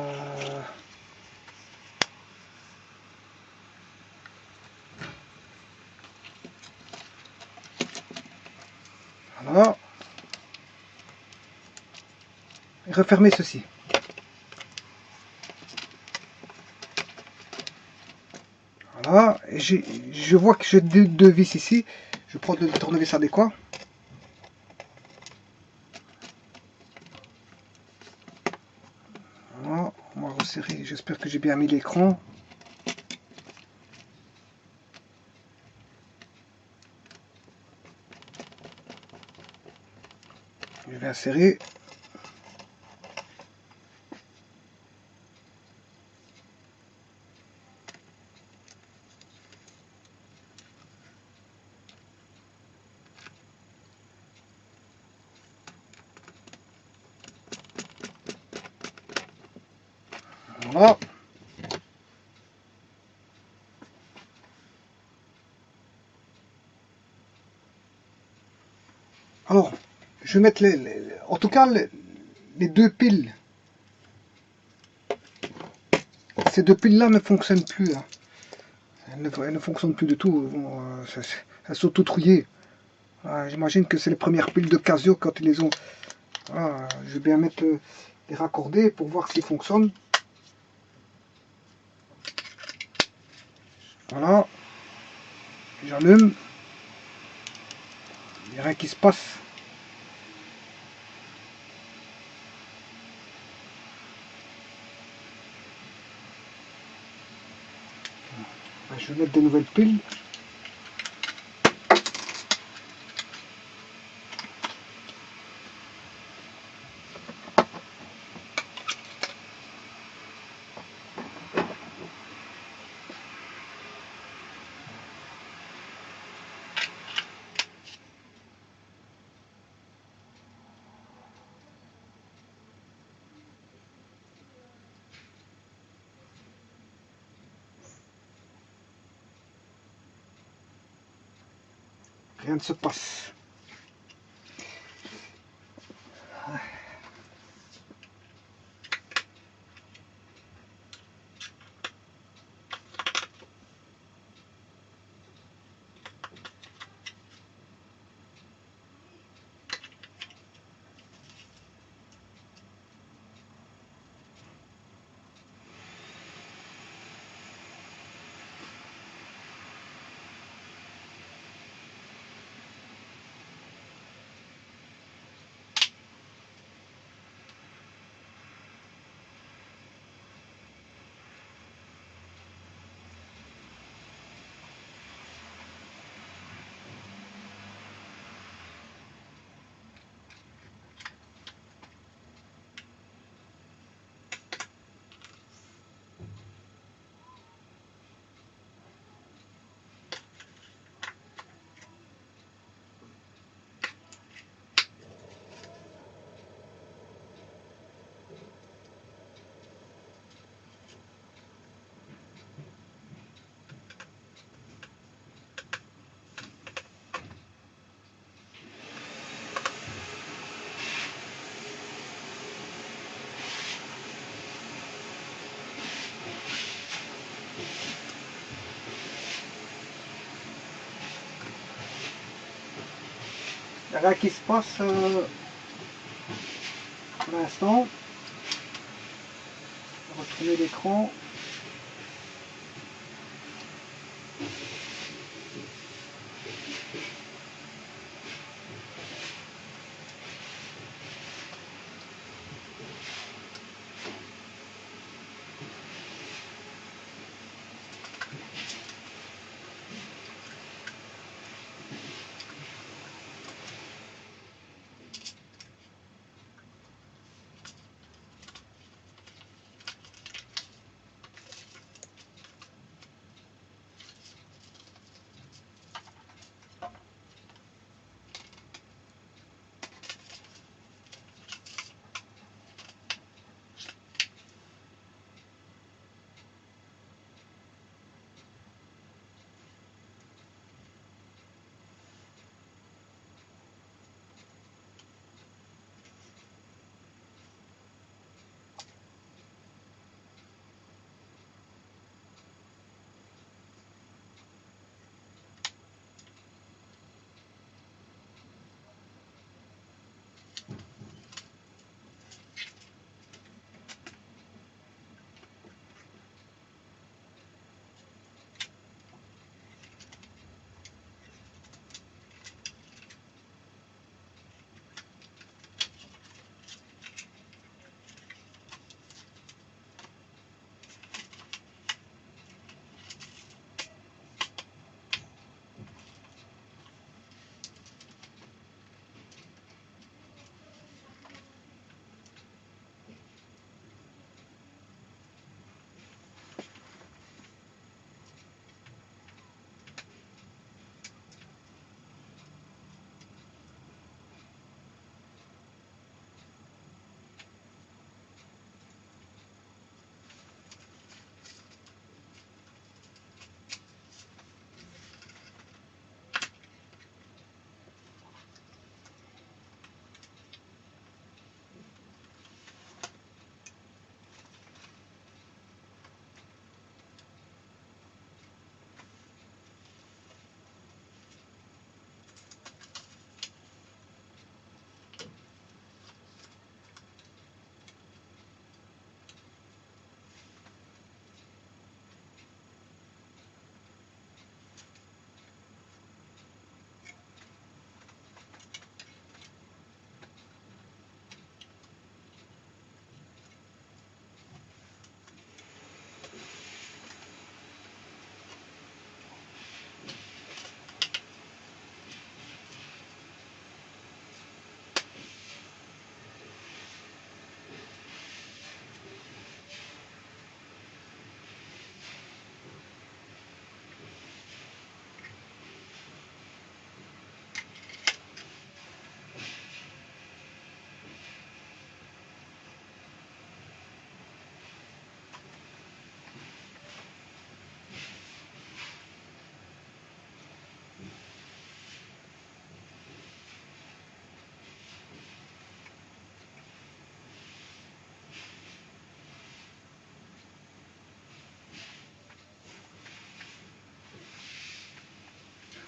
A: Voilà. Et refermer ceci. Voilà. Et je vois que j'ai deux vis ici. Je prends le tournevis adéquat. Voilà. On va resserrer. J'espère que j'ai bien mis l'écran. Je vais insérer. Voilà. Alors, je vais mettre en tout cas les deux piles. Ces deux piles là ne fonctionnent plus, hein. Elles ne fonctionnent plus du tout. Bon, elles sont toutes rouillées. J'imagine que c'est les premières piles de Casio quand ils les ont. Voilà, je vais bien mettre les raccordés pour voir s'ils fonctionnent. Voilà. J'allume. Il n'y a rien qui se passe. Je vais mettre des nouvelles piles. Rien ne se passe. Il n'y a rien qui se passe pour l'instant. On va retourner l'écran.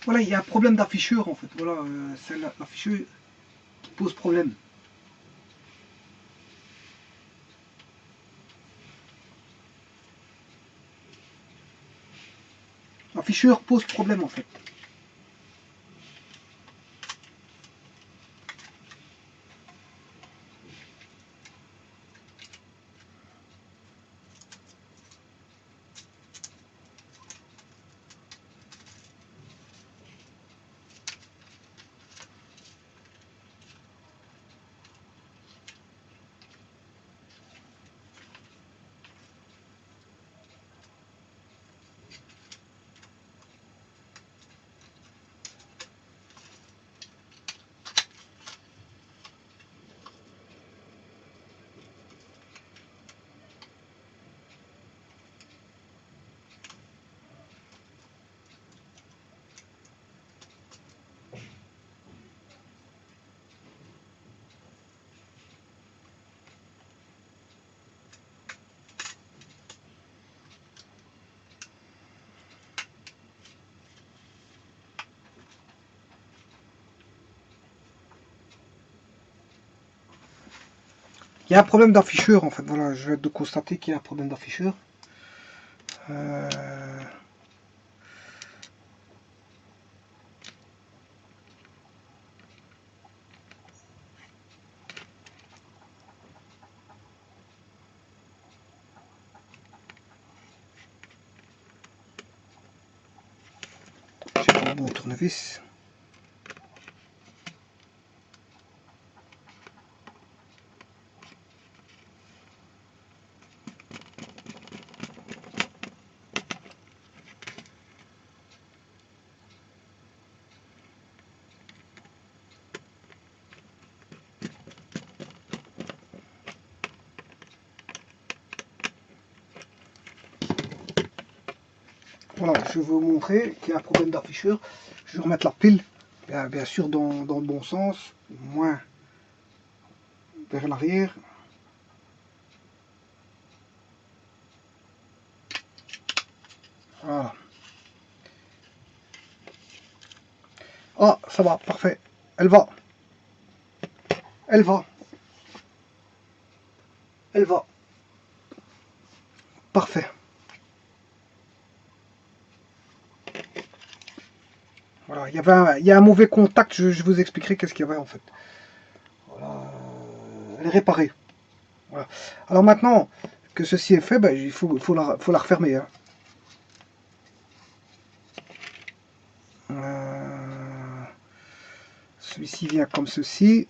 A: Voilà, il y a un problème d'afficheur en fait. Voilà, c'est l'afficheur qui pose problème. L'afficheur pose problème en fait. Il y a un problème d'afficheur en fait. Voilà, je viens de constater qu'il y a un problème d'afficheur. Euh... J'ai pas mon tournevis. Voilà, je vais vous montrer qu'il y a un problème d'afficheur. Je vais remettre la pile, bien sûr dans le bon sens, moins vers l'arrière. Voilà. Ah, ça va, parfait. Elle va. Elle va. Elle va. Parfait. Voilà, il y a un mauvais contact, je vous expliquerai qu'est-ce qu'il y avait en fait. Voilà, elle est réparée. Voilà. Alors maintenant que ceci est fait, ben, faut la refermer. Hein. Celui-ci vient comme ceci.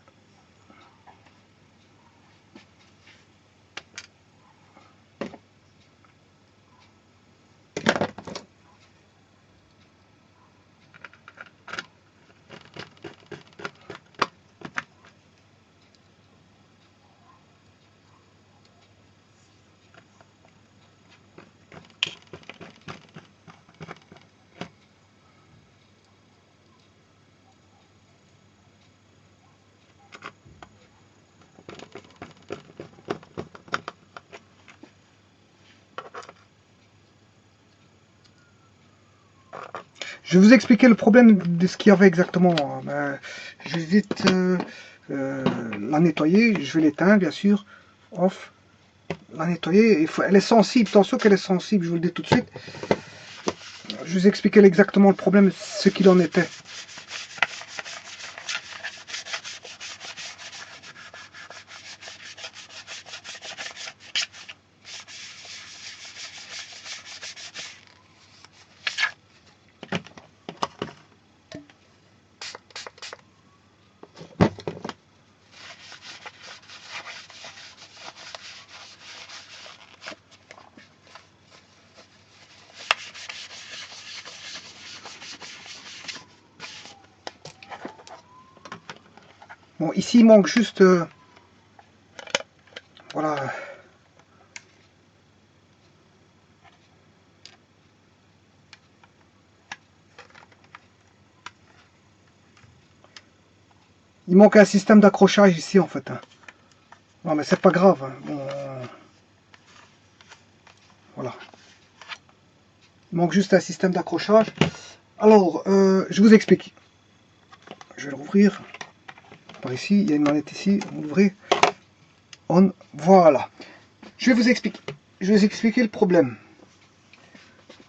A: Je vais vous expliquer le problème de ce qu'il y avait exactement. Ben, je vais vite la nettoyer. Je vais l'éteindre, bien sûr. Off. La nettoyer. Elle est sensible. Attention qu'elle est sensible, je vous le dis tout de suite. Je vais vous expliquer exactement le problème, ce qu'il en était. Bon, ici il manque juste... voilà. Il manque un système d'accrochage ici en fait. Hein. Non mais c'est pas grave. Hein. Bon, voilà. Il manque juste un système d'accrochage. Alors, je vous explique. Je vais l'ouvrir. Par ici, il y a une manette ici. On l'ouvrir. On, voilà. Je vais vous expliquer. Je vais vous expliquer le problème.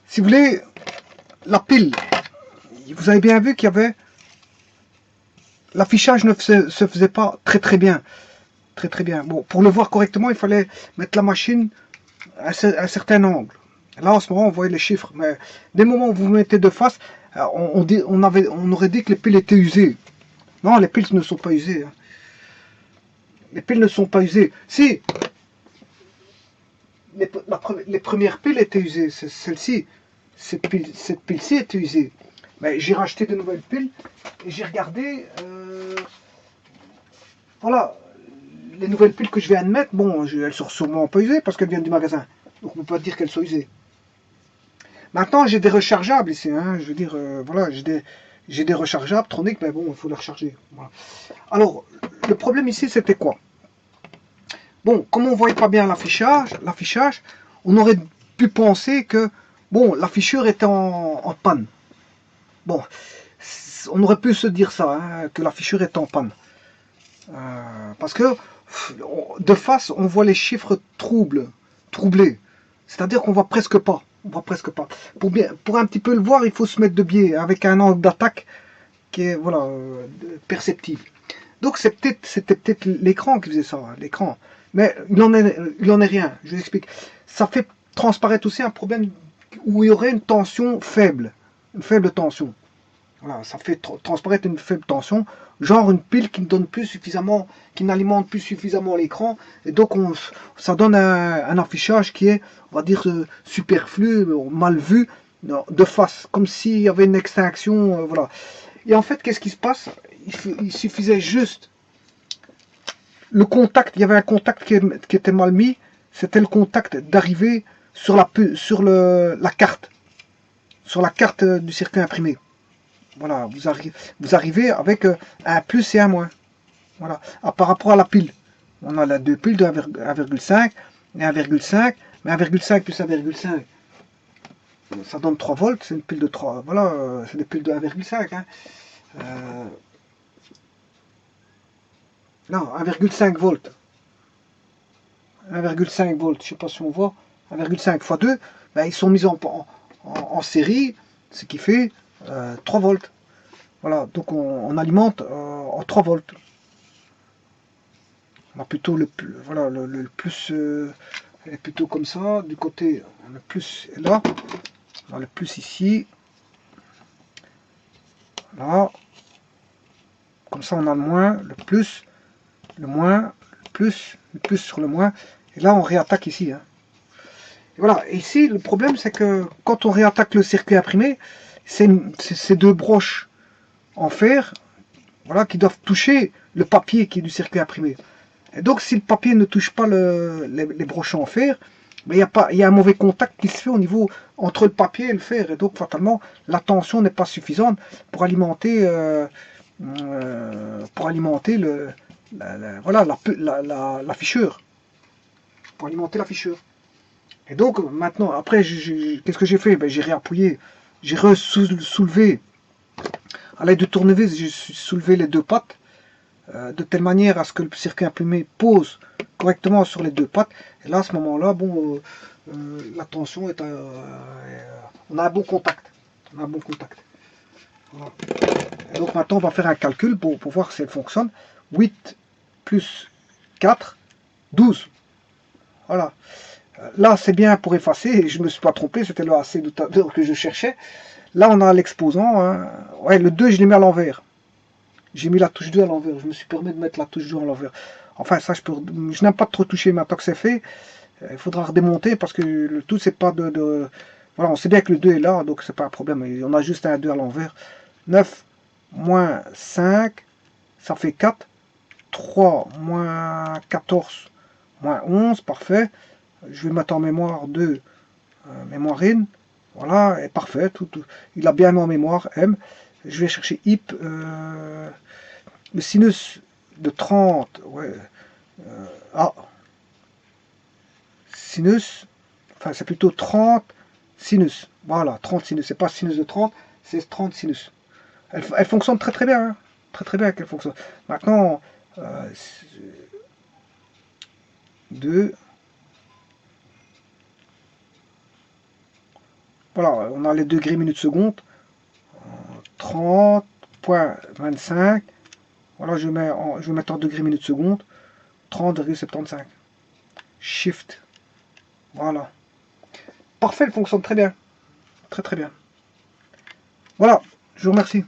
A: Si vous voulez, la pile, vous avez bien vu qu'il y avait... L'affichage ne se faisait pas très bien. Très bien. Bon, pour le voir correctement, il fallait mettre la machine à un certain angle. Là, en ce moment, on voit les chiffres. Mais dès le moment où vous vous mettez de face, on aurait dit que les piles étaient usées. Non, les piles ne sont pas usées. Hein. Les piles ne sont pas usées. Si, les premières piles étaient usées. Celle-ci, cette pile-ci était usée. Mais j'ai racheté de nouvelles piles et j'ai regardé. Voilà, les nouvelles piles que je viens de mettre, bon, elles sont sûrement pas usées parce qu'elles viennent du magasin. Donc on ne peut pas dire qu'elles sont usées. Maintenant, j'ai des rechargeables ici. Hein, je veux dire, voilà, j'ai des rechargeables troniques, mais bon, il faut les recharger. Voilà. Alors, le problème ici, c'était quoi? Bon, comme on ne voyait pas bien l'affichage, on aurait pu penser que, bon, l'afficheur était en panne. Bon, on aurait pu se dire ça, hein, que l'afficheur est en panne. Parce que, de face, on voit les chiffres troublés. C'est-à-dire qu'on voit presque pas. On voit presque pas. Pour un petit peu le voir, il faut se mettre de biais, avec un angle d'attaque qui est, voilà, perceptible. Donc c'était peut-être l'écran qui faisait ça, hein, l'écran. Mais il en est rien, je vous explique. Ça fait transparaître aussi un problème où il y aurait une tension faible, une faible tension. Voilà, ça fait transparaître une faible tension, genre une pile qui ne donne plus suffisamment, qui n'alimente plus suffisamment l'écran, et donc ça donne un affichage qui est, on va dire, superflu, mal vu, de face, comme s'il y avait une extinction, voilà. Et en fait, qu'est-ce qui se passe? Il suffisait juste le contact, il y avait un contact qui était mal mis, c'était le contact d'arriver sur la carte du circuit imprimé. Voilà, vous arrivez avec un plus et un moins. Voilà. Par rapport à la pile, on a la deux piles de 1,5 et 1,5, mais 1,5 plus 1,5, ça donne 3 volts, c'est une pile de 3, voilà, c'est des piles de 1,5. Hein. Non, 1,5 volts. 1,5 volts, je ne sais pas si on voit, 1,5 x 2, ben, ils sont mis en série, ce qui fait 3 volts. Voilà, donc on alimente en 3 volts. On a plutôt voilà, le plus est plutôt comme ça, du côté, le plus est là, on a le plus ici, là, comme ça on a le moins, le moins, le plus sur le moins, et là on réattaque ici. Hein. Et voilà, et ici le problème c'est que quand on réattaque le circuit imprimé, c'est ces deux broches en fer, voilà, qui doivent toucher le papier qui est du circuit imprimé. Et donc si le papier ne touche pas les broches en fer, mais il y a un mauvais contact qui se fait au niveau entre le papier et le fer, et donc fatalement la tension n'est pas suffisante pour alimenter voilà, l'afficheur, pour alimenter l'afficheur. Et donc maintenant, après, qu'est-ce que j'ai fait? Ben, j'ai réappuyé, j'ai soulevé, à l'aide de tournevis, j'ai soulevé les deux pattes, de telle manière à ce que le circuit imprimé pose correctement sur les deux pattes. Et là, à ce moment-là, bon, la tension est on a un bon contact. On a un bon contact. Voilà. Et donc maintenant, on va faire un calcul pour voir si elle fonctionne. 8 plus 4, 12. Voilà. Là, c'est bien pour effacer. Je ne me suis pas trompé. C'était le AC que je cherchais. Là, on a l'exposant. Hein. Ouais, le 2, je l'ai mis à l'envers. J'ai mis la touche 2 à l'envers. Je me suis permis de mettre la touche 2 à l'envers. Enfin, ça, je n'aime pas trop toucher. Maintenant que c'est fait, il faudra redémonter parce que le tout, c'est pas de... Voilà, on sait bien que le 2 est là, donc c'est pas un problème. On a juste un 2 à l'envers. 9 moins 5, ça fait 4. 3 moins 14 moins 11, parfait. Je vais mettre en mémoire 2, mémoire in. Voilà, et parfait. Il a bien mis en mémoire, M. Je vais chercher hip. Le sinus de 30, ouais. Ah, sinus, enfin c'est plutôt 30 sinus. Voilà, 30 sinus, c'est pas sinus de 30, c'est 30 sinus. Elle fonctionne très très bien. Hein. Très très bien qu'elle fonctionne. Maintenant, 2. Voilà, on a les degrés minutes secondes. 30.25. Voilà, je vais mettre en degrés minutes secondes. 30,75. Shift. Voilà. Parfait, elle fonctionne très bien. Très très bien. Voilà, je vous remercie.